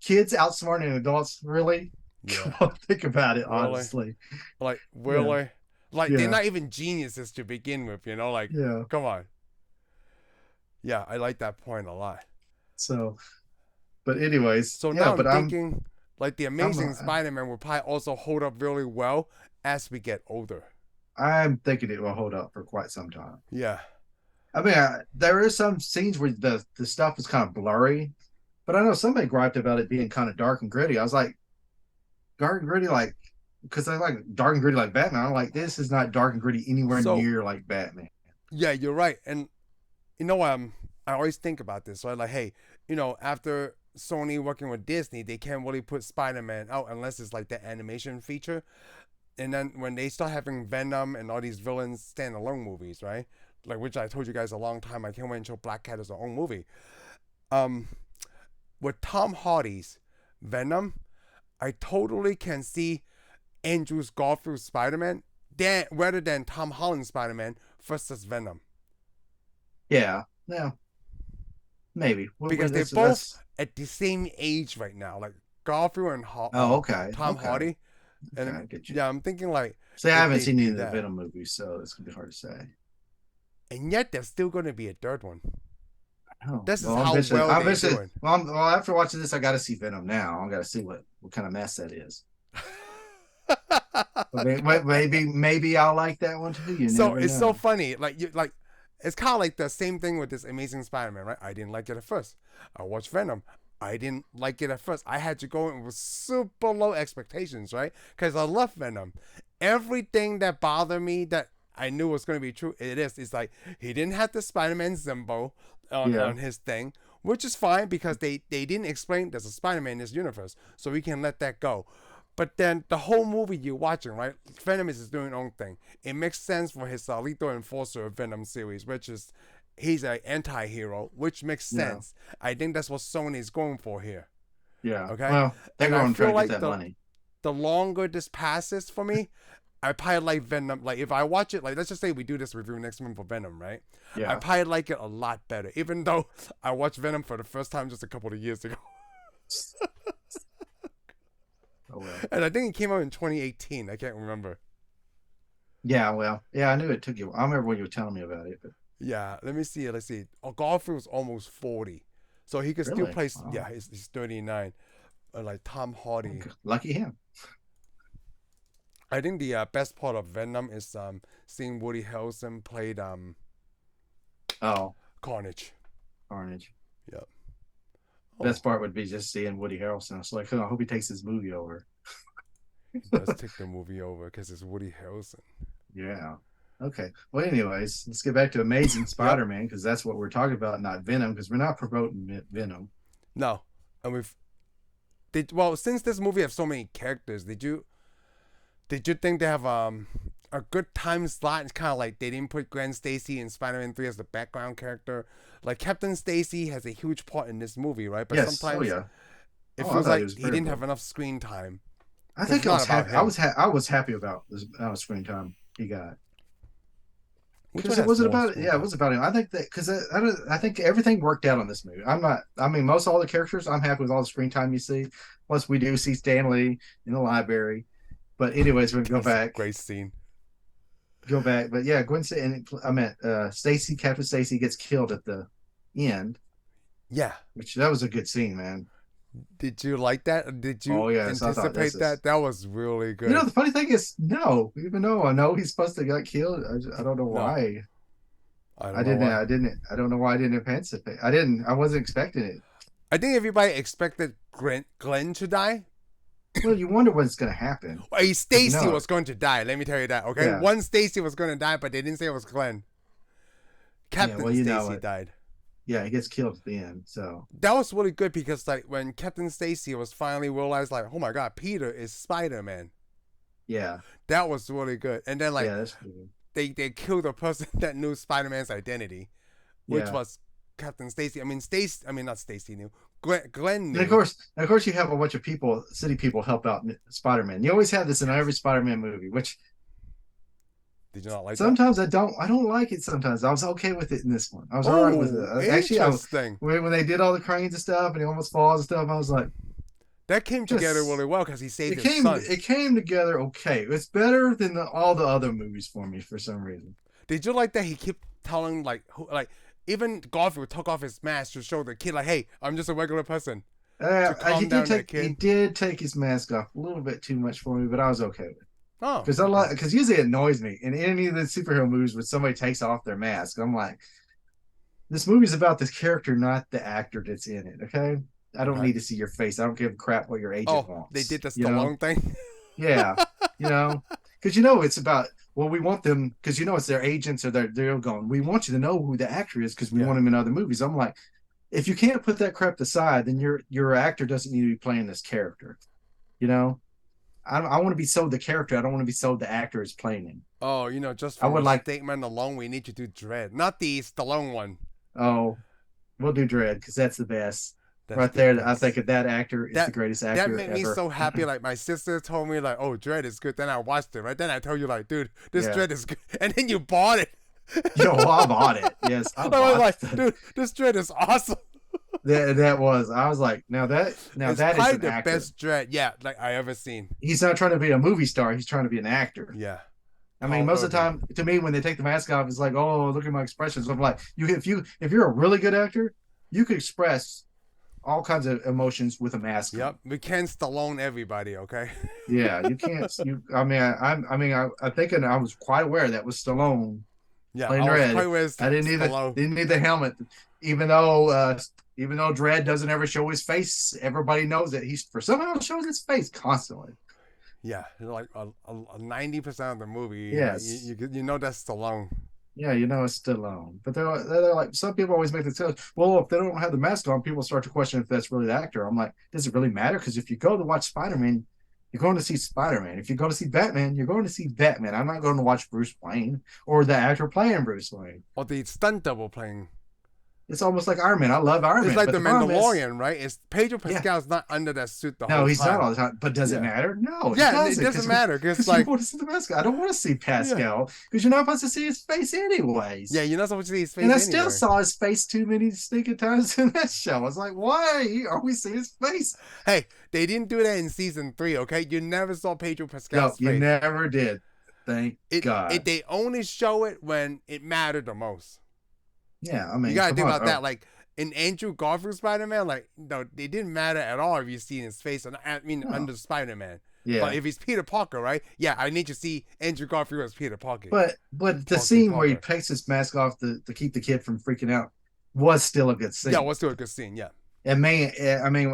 kids outsmarting adults, really? yeah, Think about it, really, honestly. like Yeah, really, like they're yeah, not even geniuses to begin with. Like yeah. come on. Yeah, I like that point a lot. So, but anyways, So yeah. now I'm But thinking, like the I'm, Amazing Spider-Man will probably also hold up really well as we get older. I'm thinking it will hold up for quite some time. Yeah. I mean, there is some scenes where the stuff is kind of blurry, but I know somebody griped about it being kind of dark and gritty. I was like, dark and gritty, like, because I like dark and gritty like Batman. I'm like, this is not dark and gritty anywhere So near like Batman. yeah, you're right. And you know, I always think about this, right? Like, hey, after Sony working with Disney, they can't really put Spider-Man out unless it's like the animation feature. And then when they start having Venom and all these villains standalone movies, right? Like, which I told you guys a long time, I can't wait until Black Cat is her own movie. Um, with Tom Hardy's Venom, I totally can see Andrew Garfield's Spider-Man rather than Tom Holland's Spider-Man versus Venom. Yeah, yeah, maybe. Because they're both at the same age right now, like Garfield and Oh, okay, Tom okay, Hardy. okay. And I get you. yeah, I'm thinking like See, I if haven't they seen any do of the that, Venom movies, so it's gonna be hard to say. and yet there's still going to be a third one. Oh, This is well, how well they're doing. Well, after watching this, I got to see Venom now. I got to see what kind of mess that is. Maybe I'll like that one too. You So never it's so know. funny. Like it's kind of like the same thing with this Amazing Spider-Man, right? I didn't like it at first. I watched Venom. I didn't like it at first. I had to go in with super low expectations, right? Because I love Venom. Everything that bothered me that I knew was going to be true, it is. It's like he didn't have the Spider-Man symbol Yeah, on his thing, which is fine because they didn't explain there's a Spider-Man in this universe, so we can let that go. But then the whole movie you're watching, right? Venom is doing his own thing. It makes sense for his Lethal Enforcer Venom series, which is he's an anti-hero, which makes yeah, sense. I think that's what Sony's going for here. yeah. Okay? Well, they're And I going to try feel to get like that money. the longer this passes for me, I probably like Venom. Like if I watch it, like let's just say we do this review next month for Venom, right? I Yeah. probably like it a lot better, even though I watched Venom for the first time just a couple of years ago. Oh well. And I think it came out in 2018. I can't remember. Yeah, well, yeah. I knew it took you. I remember when you were telling me about it. But Yeah, let me see. Let's see. Oh, Garfield's almost 40. So he could still really, play. oh, Yeah, he's 39. Like Tom Hardy. okay. Lucky him. I think the best part of Venom is seeing Woody Harrelson played Oh, Carnage. Carnage. Yep. Oh, Best part would be just seeing Woody Harrelson. I was like, oh, I hope he takes his movie over. let's take the movie over because it's Woody Harrelson. Yeah. Okay. Well, anyways, let's get back to Amazing Yep. Spider-Man because that's what we're talking about, not Venom, because we're not promoting Venom. No, and well since this movie has so many characters, did you think they have a good time slot? It's kind of like they didn't put Gwen Stacy in Spider-Man 3 as the background character. Like Captain Stacy has a huge part in this movie, right? But Yes. Oh sometimes yeah. it Oh, I feels thought he like was he very didn't have important. enough screen time I because think it's I not was about happy. him. I was happy about this screen time he got Which one because it has wasn't more about screen yeah, it time? was about him. I think that because I think everything worked out on this movie. I'm not. I mean, most all the characters, I'm happy with all the screen time you see. Plus, we do see Stanley in the library. But anyways, we go That's a back. great scene. Go back. But yeah, Gwen and I meant Stacy, Captain Stacy gets killed at the end, Yeah. which that was a good scene, man. Did you like that? Did Oh you yes, I thought this anticipate is. that? That was really You know, good. the funny thing is, no. Even though I know he's supposed to get killed, I don't know No, why. I don't know why. I don't know why I didn't anticipate. I didn't. I wasn't expecting it. I think everybody expected Glenn to die. Well, you wonder what's gonna happen Well, because you Stacy know it. was going to die. Let me tell you that. Okay, Yeah, one Stacy was going to die, but they didn't say it was Glenn. yeah. Well, Captain you know Stacy it. died. Yeah, he gets killed at the end. So That was really good because like when Captain Stacy was finally realized like, oh my god, Peter is Spider-Man. yeah, That was really good. And then like yeah. That's cool. they killed the person that knew Spider-Man's identity, which Yeah. was Captain Stacy. I mean Stacy. I mean not Stacy knew. Glenn And knew. of course, you have a bunch of people, city people, help out Spider-Man. You always have this in every Spider-Man movie, which Did you not like that? sometimes I don't like it. Sometimes I was okay with it in this one. I was all right with it. Oh, Actually, interesting. when they did all the cranes and stuff, and he almost falls and stuff, I was like, That came together just really well because he saved his son. it came together okay. It's better than all the other movies for me for some reason. Did you like that he kept telling like even Garfield took off his mask to show the kid like, hey, I'm just a regular person to calm down that He kid. did take his mask off a little bit too much for me, but I was okay with it. Oh, Because okay. usually it annoys me in any of the superhero movies when somebody takes off their mask. I'm like, this movie's about this character, not the actor that's in it. Okay, I don't Okay. need to see your face. I don't give a crap what your agent Oh, they wants. did the You know? Stallone thing. Yeah, you know, because it's about. Well, we want them because it's their agents or they're going. We want you to know who the actor is because we Yeah. want him in other movies. I'm like, if you can't put that crap aside, then your actor doesn't need to be playing this character. You know, I want to be sold the character. I don't want to be sold the actor is playing him. Oh, just I from would a like. statement alone, we need to do Dread, not the Stallone one. Oh, we'll do Dread because that's the best. That's Right the there, I best. think that actor is the That greatest that actor made me ever. so happy. Like my sister told me, like, "Oh, Dread is good." Then I watched it. Right then, I told you, like, "Dude, this Yeah. Dread is good," and then you bought it. Yo, I bought it. Yes, I I was bought like, it. "Dude, this Dread is awesome." That was. I was like, now It's that is probably an the actor. best Dread, yeah, like I ever seen. He's not trying to be a movie star. He's trying to be an actor. Yeah, I mean, Paul most of the time, Urban. to me, when they take the mask off, it's like, oh, look at my expressions. I'm like, if you're a really good actor, you could express all kinds of emotions with a mask on. Yep, we can't Stallone everybody, okay? Yeah, you can't. I think, and I was quite aware that was Stallone Yeah, playing I was Red. quite with I Stallone. didn't need the helmet, even though Dredd doesn't ever show his face. Everybody knows that he's for somehow shows his face constantly. Yeah, like a 90% of the movie, Yes, you know that's Stallone. yeah, it's Stallone. But they're like some people always make the tell. Well, if they don't have the mask on, people start to question if that's really the actor. I'm like, does it really matter? Because if you go to watch Spider-Man, you're going to see Spider-Man. If you go to see Batman, you're going to see Batman. I'm not going to watch Bruce Wayne or the actor playing Bruce Wayne. Or the stunt double playing. It's almost like Iron Man. I love Iron It's Man, like but the the problem is, Mandalorian, right? It's Pedro yeah, Pascal's not under that suit the no, whole he's not time. all the time. But does it Yeah, matter? No, it yeah, it doesn't. doesn't matter because You like, want to see the mask. I don't want to see yeah, Pascal because you're not supposed to see his face yeah, anyways. you're not supposed to see his And face I still anyway. saw his face too many stinking times in that show. I was like, why are we seeing his face? Hey, they didn't do that in season 3, okay? You never saw Pedro No, Pascal's you face. never did. Thank God. They only show it when it mattered the most. Yeah, I You mean, gotta come think on. about that. Like in Andrew Garfield Spider-Man, like no, they didn't matter at all if you see his face. I mean, No, under Spider-Man. But yeah. if he's Peter Parker, right? Yeah, I need to see Andrew Garfield as Peter Parker. But the Parker scene where he Parker. takes his mask off to keep the kid from freaking out was still a good Yeah, scene. let's do a good scene. Yeah. I mean,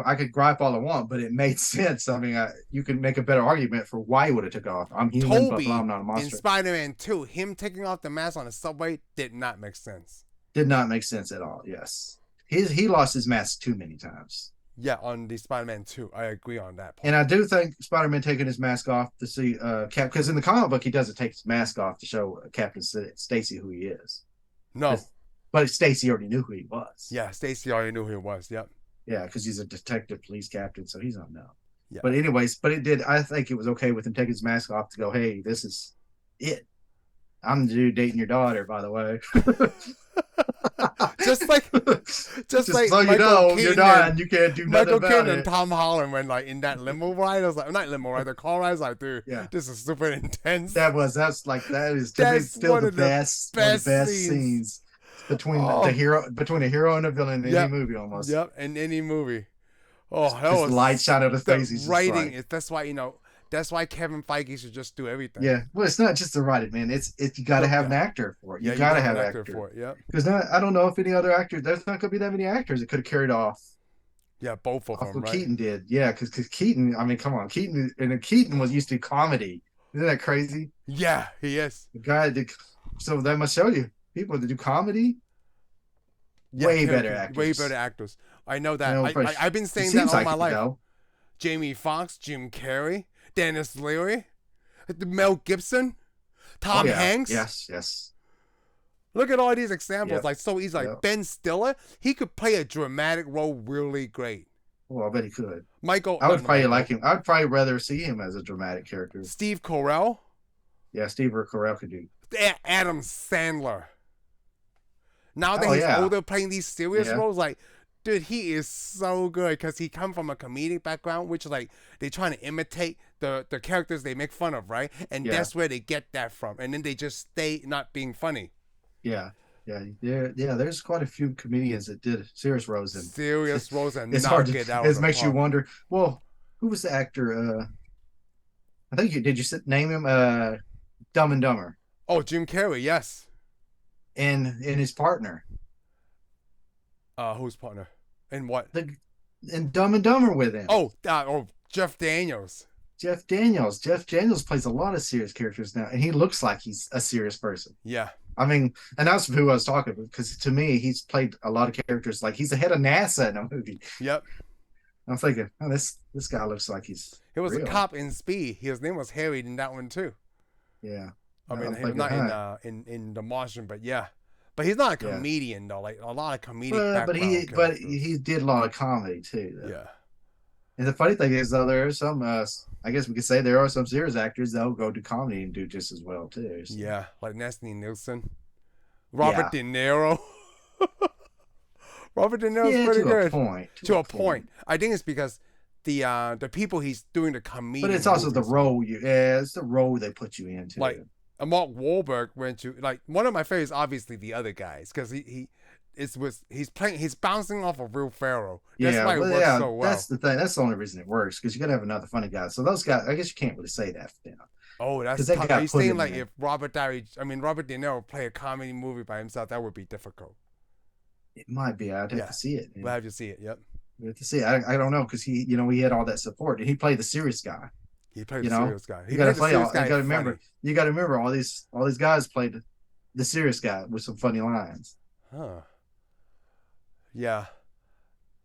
I could gripe all I want, but it made sense. I mean, you could make a better argument for why he would have took off. I'm human, but blah, Toby I'm not a in monster. Spider-Man 2, him taking off the mask on the subway did not make sense. Did not make sense at all. Yes, he lost his mask too many times. Yeah, on the Spider-Man 2, I agree on that part. And I do think Spider-Man taking his mask off to see Cap, because in the comic book he doesn't take his mask off to show Captain Stacy who he is. No. But Stacy already knew who he was. Yeah, Stacy already knew who he was. Yep. Yeah, because he's a detective police captain, so he's on now. Yeah. But anyways, it did. I think it was okay with him taking his mask off to go, hey, this is it. I'm the dude dating your daughter, by the way. just like Just like so you Michael know, Keaton you're not, you can't do nothing Michael about Keaton it. and Tom Holland when like in that limo ride. I was like, not limo ride, the car ride. I was like, dude, Yeah. this is super intense. That is to me That's still one the of the best one of the best scenes. scenes between Oh. a hero and a villain in Yep. any movie almost. Yep, in any movie. Oh, that Just was light shine out of the the face. He's just writing. like, That's why that's why Kevin Feige should just do everything. yeah. Well, it's not just the writing, man. It's you got to have an actor for it. You got to have an actor for it. Yep. because I don't know if any other actors. There's not going to be that many actors that could have carried off. Yeah, both of them, What right? Keaton did, yeah, because Keaton. I mean, come on, Keaton was used to comedy. Isn't that crazy? Yeah, he is. The guy did. So that must show you people that do comedy. Yeah, Way better actors. Way better actors. I know that. You know, I've been saying it that seems all like my it, life. though. Jamie Foxx, Jim Carrey, Denis Leary, Mel Gibson, Tom Hanks. Yes. Look at all these examples. Yep. Like so easy. Like Yep. Ben Stiller, he could play a dramatic role really great. Well, I bet he could. Michael, I would probably like him. I'd probably rather see him as a dramatic character. Steve Carell, Yeah, Steve Carell could do. Adam Sandler. Now that Oh, he's yeah. older, playing these serious Yeah. roles, like, dude, he is so good because he come from a comedic background, which like they trying to imitate the characters they make fun of, right? And Yeah. that's where they get that from, and then they just stay not being funny. Yeah. There's quite a few comedians that did serious roles, and Serious roles and it's knock hard to. it out. It makes you wonder. Well, who was the actor? I think did you name him? Dumb and Dumber, Oh, Jim Carrey, yes. and his partner. Whose partner? In what? And Dumb and Dumber with him. Jeff Daniels. Jeff Daniels. Jeff Daniels plays a lot of serious characters now, and he looks like he's a serious person. Yeah. I mean, and that's who I was talking about, because to me, he's played a lot of characters. Like he's the head of NASA in a movie. Yep. I'm thinking, oh, this guy looks like he's. He was real. a cop in Speed. His name was Harry in that one too. Yeah. I mean, he was not in The Martian, but yeah. But he's not a comedian though. Like a lot of comedic background. But he did a lot of comedy too. Though. Yeah. And the funny thing is, though, there are some. I guess we could say there are some serious actors that'll go do comedy and do just as well too. So. Yeah, like Leslie Nielsen, Robert De Niro. Robert De Niro's pretty good. To a point. I think it's because the people he's doing the comedian. But it's also the role it's the role they put you into. Like Mark Wahlberg went to one of my favorites, obviously the other guys, because he's bouncing off of Will Ferrell. That's why it works so well. That's the thing. That's the only reason it works, because you got to have another funny guy. So those guys, I guess you can't really say that for them. Oh, that's tough. Are you saying like if Robert De Niro play a comedy movie by himself, that would be difficult? It might be. I'd have to see it. We'll have to see it. Yep. We have to see it. I don't know, because he had all that support, and he played the serious guy. He played the serious guy. You got to play. You got to remember. You got to remember all these guys played the serious guy with some funny lines. Huh. Yeah.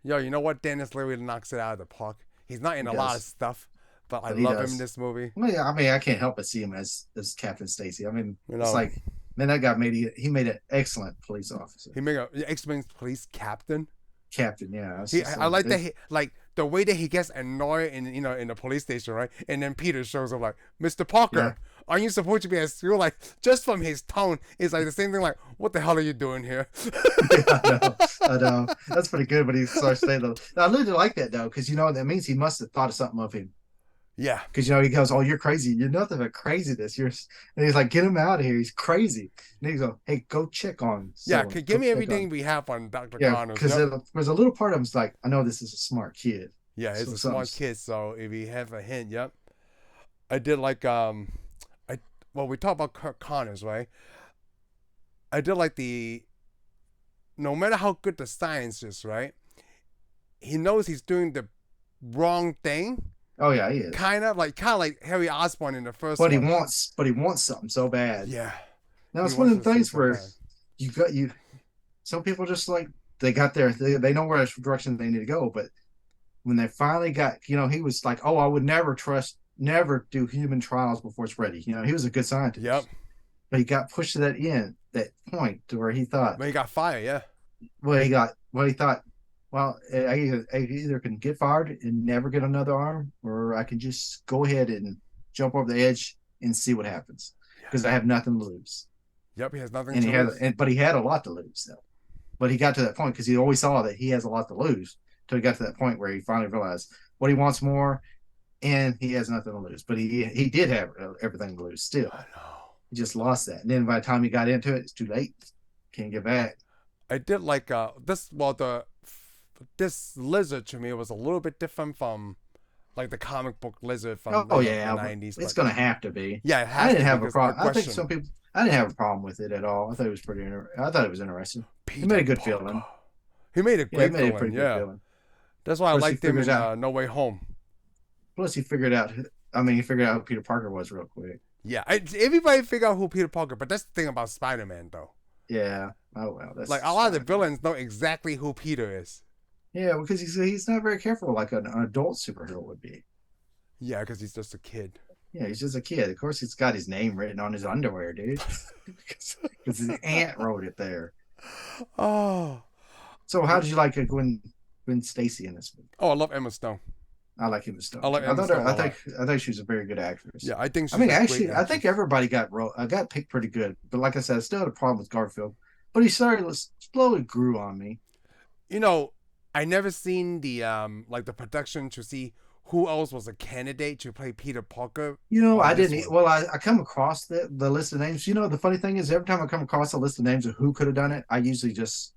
Yo, you know what? Denis Leary knocks it out of the park. He's not in a lot of stuff, but I love him in this movie. I mean, I can't help but see him as Captain Stacy. I mean, it's like, man, that guy made an excellent police officer. He made an excellent police captain. Captain, yeah. I like that. The way that he gets annoyed in the police station, right? And then Peter shows up like, Mr. Parker, aren't you supposed to be at school? Like, just from his tone, it's like the same thing. Like, what the hell are you doing here? I know. That's pretty good. But he starts saying though. I really like that though, because that means he must have thought of something of him. Yeah. Because he goes, "Oh, you're crazy. You're nothing but craziness. And he's like, "Get him out of here. He's crazy." And he goes, "Hey, go check on." Give me everything we have on Dr. Connors. Because there's a little part of him's like, I know this is a smart kid. Yeah, he's a smart kid. So if you have a hint, I did like we talked about Kirk Connors, right? I did like no matter how good the science is, right? He knows he's doing the wrong thing. Oh yeah, he is. Kind of like Harry Osborn in the first one. But he wants something so bad. Yeah. Now it's one of the things where some people just like they got there, they know where direction they need to go, but when they finally got, he was like, "Oh, I would never do human trials before it's ready." He was a good scientist. Yep. But he got pushed to that point to where he thought. But he got fired, yeah. He thought, well, I either can get fired and never get another arm, or I can just go ahead and jump over the edge and see what happens, because I have nothing to lose. Yep, he has nothing to lose. But he had a lot to lose, though. But he got to that point because he always saw that he has a lot to lose, until he got to that point where he finally realized what he wants more, and he has nothing to lose. But he did have everything to lose still. I know. He just lost that. And then by the time he got into it, it's too late. Can't get back. I did like this lizard to me was a little bit different from like the comic book lizard from the 90s. It's going to have to be. Yeah, it has I didn't have a problem. I think some people. I didn't have a problem with it at all. I thought it was I thought it was interesting. He made a good villain. He made a great villain. Yeah, that's why I liked him in No Way Home. Plus, he figured out. He figured out who Peter Parker was real quick. Yeah, everybody figured out who Peter Parker, but that's the thing about Spider-Man, though. Yeah. Oh well. That's like a lot of the villains know exactly who Peter is. Yeah, because he's not very careful like an adult superhero would be. Yeah, because he's just a kid. Yeah, he's just a kid. Of course, he's got his name written on his underwear, dude. Because his aunt wrote it there. Oh. So, how did you like Gwen Stacy in this movie? Oh, I love Emma Stone. I like Emma Stone. I think she was a very good actress. Yeah, I think. I think everybody got picked pretty good. But like I said, I still had a problem with Garfield. But he slowly grew on me. I never seen the the production to see who else was a candidate to play Peter Parker. I didn't. Well, I come across the list of names. The funny thing is, every time I come across a list of names of who could have done it, I usually just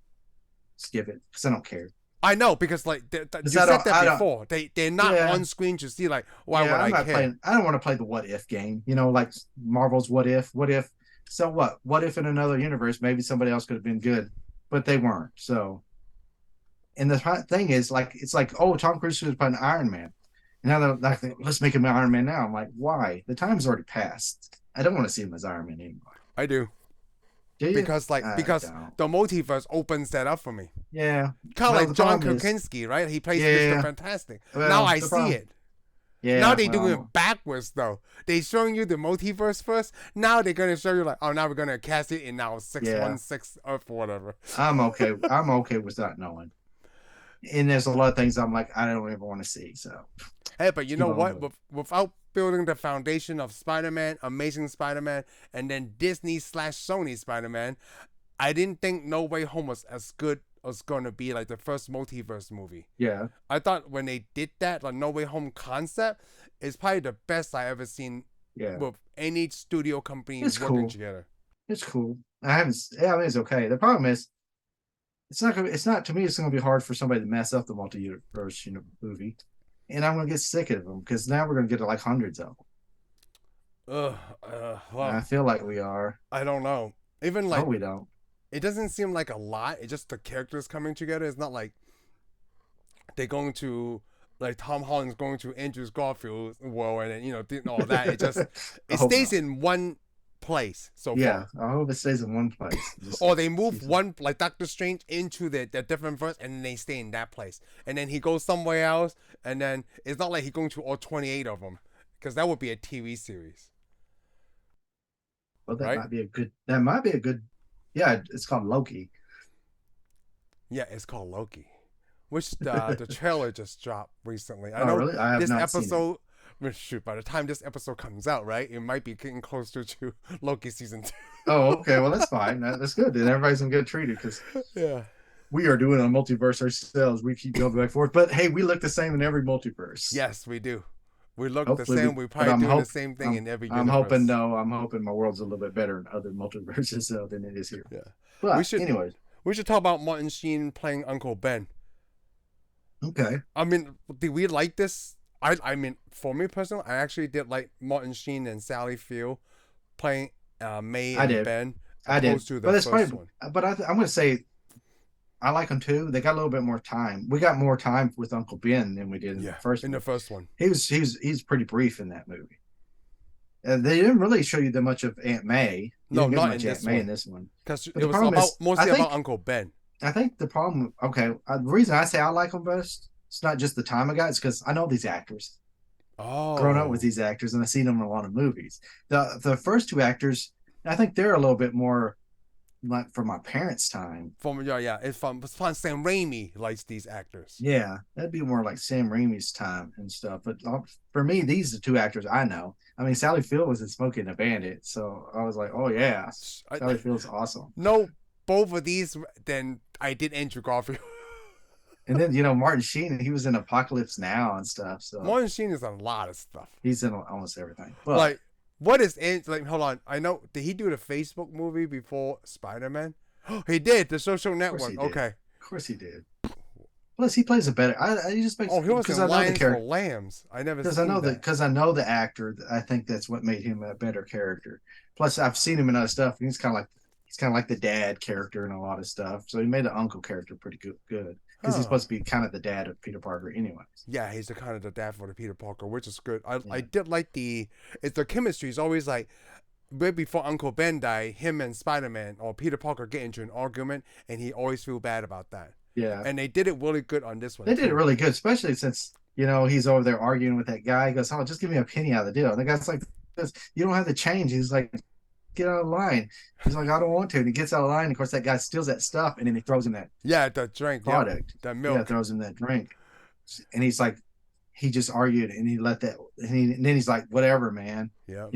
skip it because I don't care. I know, because you said that before. They're not on screen to see why would I care? I don't want to play the what if game. Like Marvel's what if. So what? What if in another universe maybe somebody else could have been good, but they weren't. So And the thing is, like, it's like, oh, Tom Cruise was playing Iron Man. And now they're like, let's make him an Iron Man now. I'm like, why? The time's already passed. I don't want to see him as Iron Man anymore. I do. Do you? Because I don't. the multiverse opens that up for me. Yeah. Kind of Well, like the John problem is, Krasinski, right? He plays yeah. Mr. Fantastic. Well, Now I the see problem, it. yeah. Now they doing Well, it backwards though. They showing you the multiverse first. Now they're gonna show you like, oh, now we're gonna cast it in now 616 Earth or whatever. I'm okay. I'm okay with not knowing. And there's a lot of things I'm like, I don't even want to see. So, Hey, but you know what? with Without building the foundation of Spider-Man, Amazing Spider-Man, and then Disney/Sony Spider-Man, I didn't think No Way Home was as good as gonna be like the first multiverse movie. Yeah. I thought when they did that, like No Way Home concept, is probably the best I ever seen. Yeah. With any studio company It's working cool. together. It's cool. I haven't. Yeah, I mean, it's okay. The problem is, it's not. It's not to me. It's going to be hard for somebody to mess up the multi-universe movie, and I'm going to get sick of them because now we're going to get like hundreds of them. Well, I feel like we are. I don't know. Even No, like we don't. it doesn't seem like a lot. It's just the characters coming together. It's not like they're going to like Tom Holland's going to Andrew Garfield's world and then, you know, all that. It just it stays in one place so Yeah, far. I hope it stays in one place. Or they move one like Doctor Strange into the different verse and then they stay in that place. And then he goes somewhere else and then it's not like he's going to all 28 of them because that would be a TV series. Well, that right? might be a good. That might be a good. Yeah, it's called Loki. Yeah, it's called Loki, which the trailer just dropped recently. I Oh, know really? I have this not seen it. episode. Well, shoot, by the time this episode comes out, right, it might be getting closer to Loki season 2. Oh, okay. Well, that's fine. That's good. Then everybody's gonna get treated because Yeah. we are doing a multiverse ourselves. We keep going back and forth. But hey, we look the same in every multiverse. Yes, we do. We look Hopefully the same. We probably doing the same thing in every universe. I'm hoping my world's a little bit better in other multiverses than it is here. Yeah. But anyways. We should talk about Martin Sheen playing Uncle Ben. Okay. I mean, did we like this? I mean, for me personally, I actually did like Martin Sheen and Sally Field playing May and Ben. I did. To the first one. But I'm going to say I like them too. They got a little bit more time. We got more time with Uncle Ben than we did in the first one. The first one. He's pretty brief in that movie. They didn't really show you that much of Aunt May. No, not in Aunt May in this one. Because it was mostly about Uncle Ben. I think the problem, the reason I say I like them best, it's not just the time I got, it's because I know these actors. Oh. Grown up with these actors, and I've seen them in a lot of movies. The first two actors, I think they're a little bit more like from my parents' time. It's fun. Sam Raimi likes these actors. Yeah, that'd be more like Sam Raimi's time and stuff. But for me, these are two actors I know. I mean, Sally Field was in Smokey and the Bandit, so I was like, oh yeah, Sally Field's awesome. No, both of these, then I did Andrew Garfield. And then Martin Sheen, he was in Apocalypse Now and stuff. So Martin Sheen is in a lot of stuff. He's in almost everything. But, like, what is hold on? I know. Did he do the Facebook movie before Spider-Man? He did the Social Network. Okay, of course he did. Plus, he plays a better. He just makes. Oh, he was in Lions for Lambs. I never because I know the actor. I think that's what made him a better character. Plus, I've seen him in other stuff. He's kind of like the dad character in a lot of stuff. So he made the uncle character pretty good because he's supposed to be kind of the dad of Peter Parker, anyways. Yeah, he's the kind of the dad for the Peter Parker, which is good. I did like the chemistry is always like. Right before Uncle Ben died, him and Spider-Man or Peter Parker get into an argument, and he always feel bad about that. Yeah. And they did it really good on this one. They did it really good, especially since, he's over there arguing with that guy. He goes, oh, just give me a penny out of the deal. And the guy's like, you don't have to change. He's like, get out of line. He's like, I don't want to. And he gets out of line. Of course, that guy steals that stuff, and then he throws him that the drink product. That milk. Yeah, throws him that drink. And he's like, he just argued, and he let that, and then he's like, whatever, man. Yeah.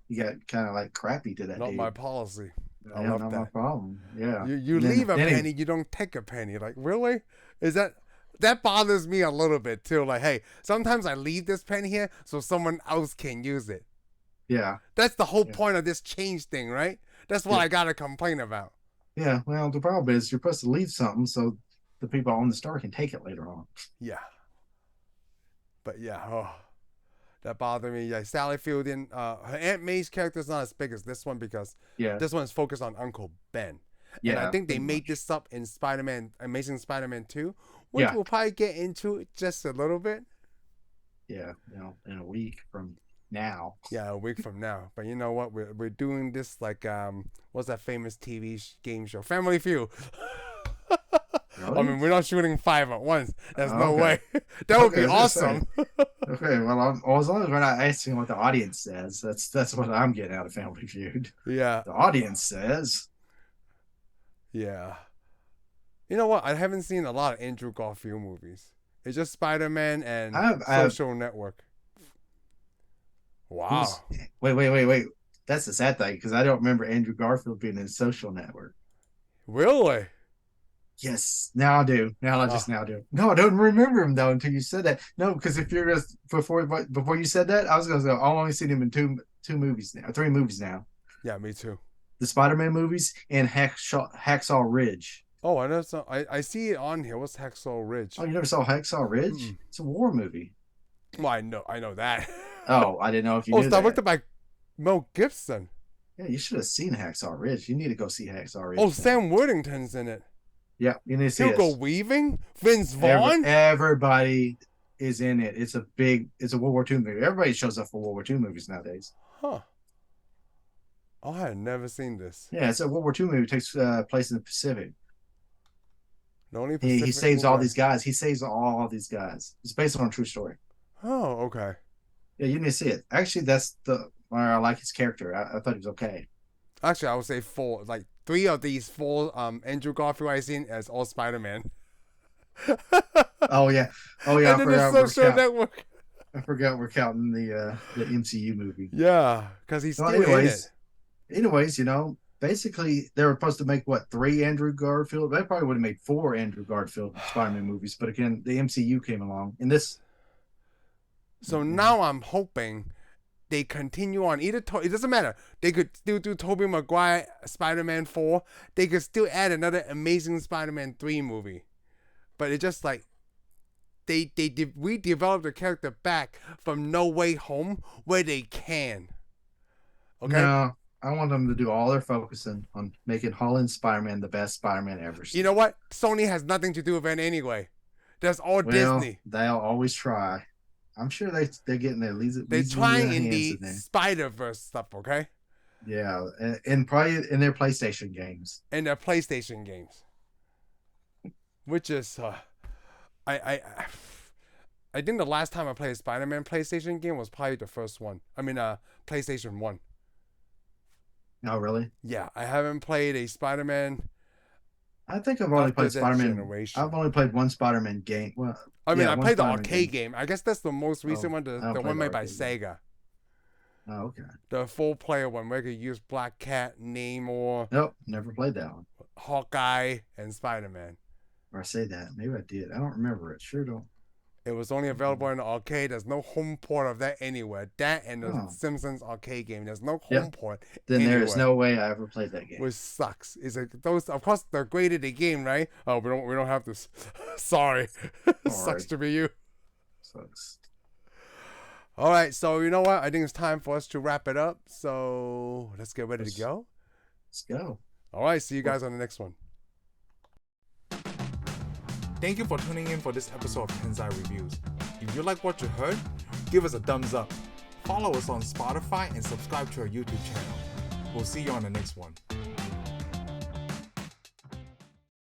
He got kind of like crappy to that. Not dude. my policy. I yeah, love not that. my problem. Yeah. You leave a penny, you don't take a penny. Like, really? Is that bothers me a little bit too? Like, hey, sometimes I leave this penny here so someone else can use it. Yeah. That's the whole point of this change thing, right? That's what I gotta complain about. Yeah. Well, the problem is you're supposed to leave something so the people on the store can take it later on. Yeah. But that bothered me. Yeah, Sally Field her Aunt May's character is not as big as this one because this one is focused on Uncle Ben. Yeah, and I think they made this up in Amazing Spider-Man 2, which Yeah. we'll probably get into just a little bit. Yeah, in a week from now. Yeah, a week from now. But you know what? We're doing this like what's that famous TV game show? Family Feud. Really? I mean, we're not shooting 5 at once. There's no Okay. way. That would Okay, be I was gonna awesome. Okay, well, as long as we're not asking what the audience says, that's what I'm getting out of Family Feud. Yeah. The audience says. Yeah. You know what? I haven't seen a lot of Andrew Garfield movies. It's just Spider-Man and Social Network. Wow. Wait. That's the sad thing because I don't remember Andrew Garfield being in Social Network. Really? Yes, now I do. Now I do. No, I don't remember him though until you said that. No, because if you're just before you said that, I was gonna go. I've only seen him in two movies now, 3 movies now. Yeah, me too. The Spider-Man movies and Hacksaw Ridge. Oh, I know. I see it on here. What's Hacksaw Ridge? Oh, you never saw Hacksaw Ridge? Mm-mm. It's a war movie. Well, I know that. Oh, I didn't know if you knew it's that. directed by Mel Gibson. Yeah, you should have seen Hacksaw Ridge. You need to go see Hacksaw Ridge. Oh, Sam Worthington's in it. Yeah, you need to see Hugo Weaving, Vince Vaughn. Everybody is in it. It's a World War II movie. Everybody shows up for World War II movies nowadays. Huh. Oh, I had never seen this. Yeah, it's a World War II movie. It takes place in the Pacific. The only Pacific He saves all these guys. He saves all these guys. It's based on a true story. Oh, okay. Yeah, you need to see it. Actually, that's where I like his character. I thought he was okay. Actually, I would say 4. Like 3 of these 4 Andrew Garfield I've seen as all Spider-Man. Oh yeah. And then the Social Network. I forgot we're counting the MCU movie. Yeah, because he's still in it. Anyways, basically they were supposed to make 3 Andrew Garfield. They probably would have made 4 Andrew Garfield Spider-Man movies, but again, the MCU came along in this. So now I'm hoping they continue on. It doesn't matter. They could still do Tobey Maguire Spider-Man 4. They could still add another Amazing Spider-Man 3 movie. But it's just like we developed the character back from No Way Home where they can. Okay? No, I want them to do all their focusing on making Holland Spider-Man the best Spider-Man ever. You know what? Sony has nothing to do with it anyway. That's all Disney. They'll always try. I'm sure they're getting their They're trying in the Spider-Verse stuff, okay? Yeah, and probably in their PlayStation games. And their PlayStation games. Which is, I think the last time I played a Spider-Man PlayStation game was probably the first one. I mean, PlayStation 1. Oh, really? Yeah, I haven't played a Spider-Man. I think I've only played Spider-Man. Generation. I've only played one Spider-Man game. Well, I played the arcade game. I guess that's the most recent one, the one made by Sega. Game. Oh, okay. The 4-player one where you could use Black Cat, Namor. Nope, never played that one. Hawkeye and Spider-Man. Or I say that. Maybe I did. I don't remember it. Sure don't. It was only available in the arcade. There's no home port of that anywhere. That and the Simpsons arcade game. There's no home port. Then anywhere, there's no way I ever played that game. Which sucks. Is it those? Of course, they're graded a game, right? Oh, we don't have this. Sorry. Sucks to be you. Sucks. All right. So you know what? I think it's time for us to wrap it up. So let's get ready to go. Let's go. All right. See you guys on the next one. Thank you for tuning in for this episode of Tensai Reviews. If you like what you heard, give us a thumbs up. Follow us on Spotify and subscribe to our YouTube channel. We'll see you on the next one.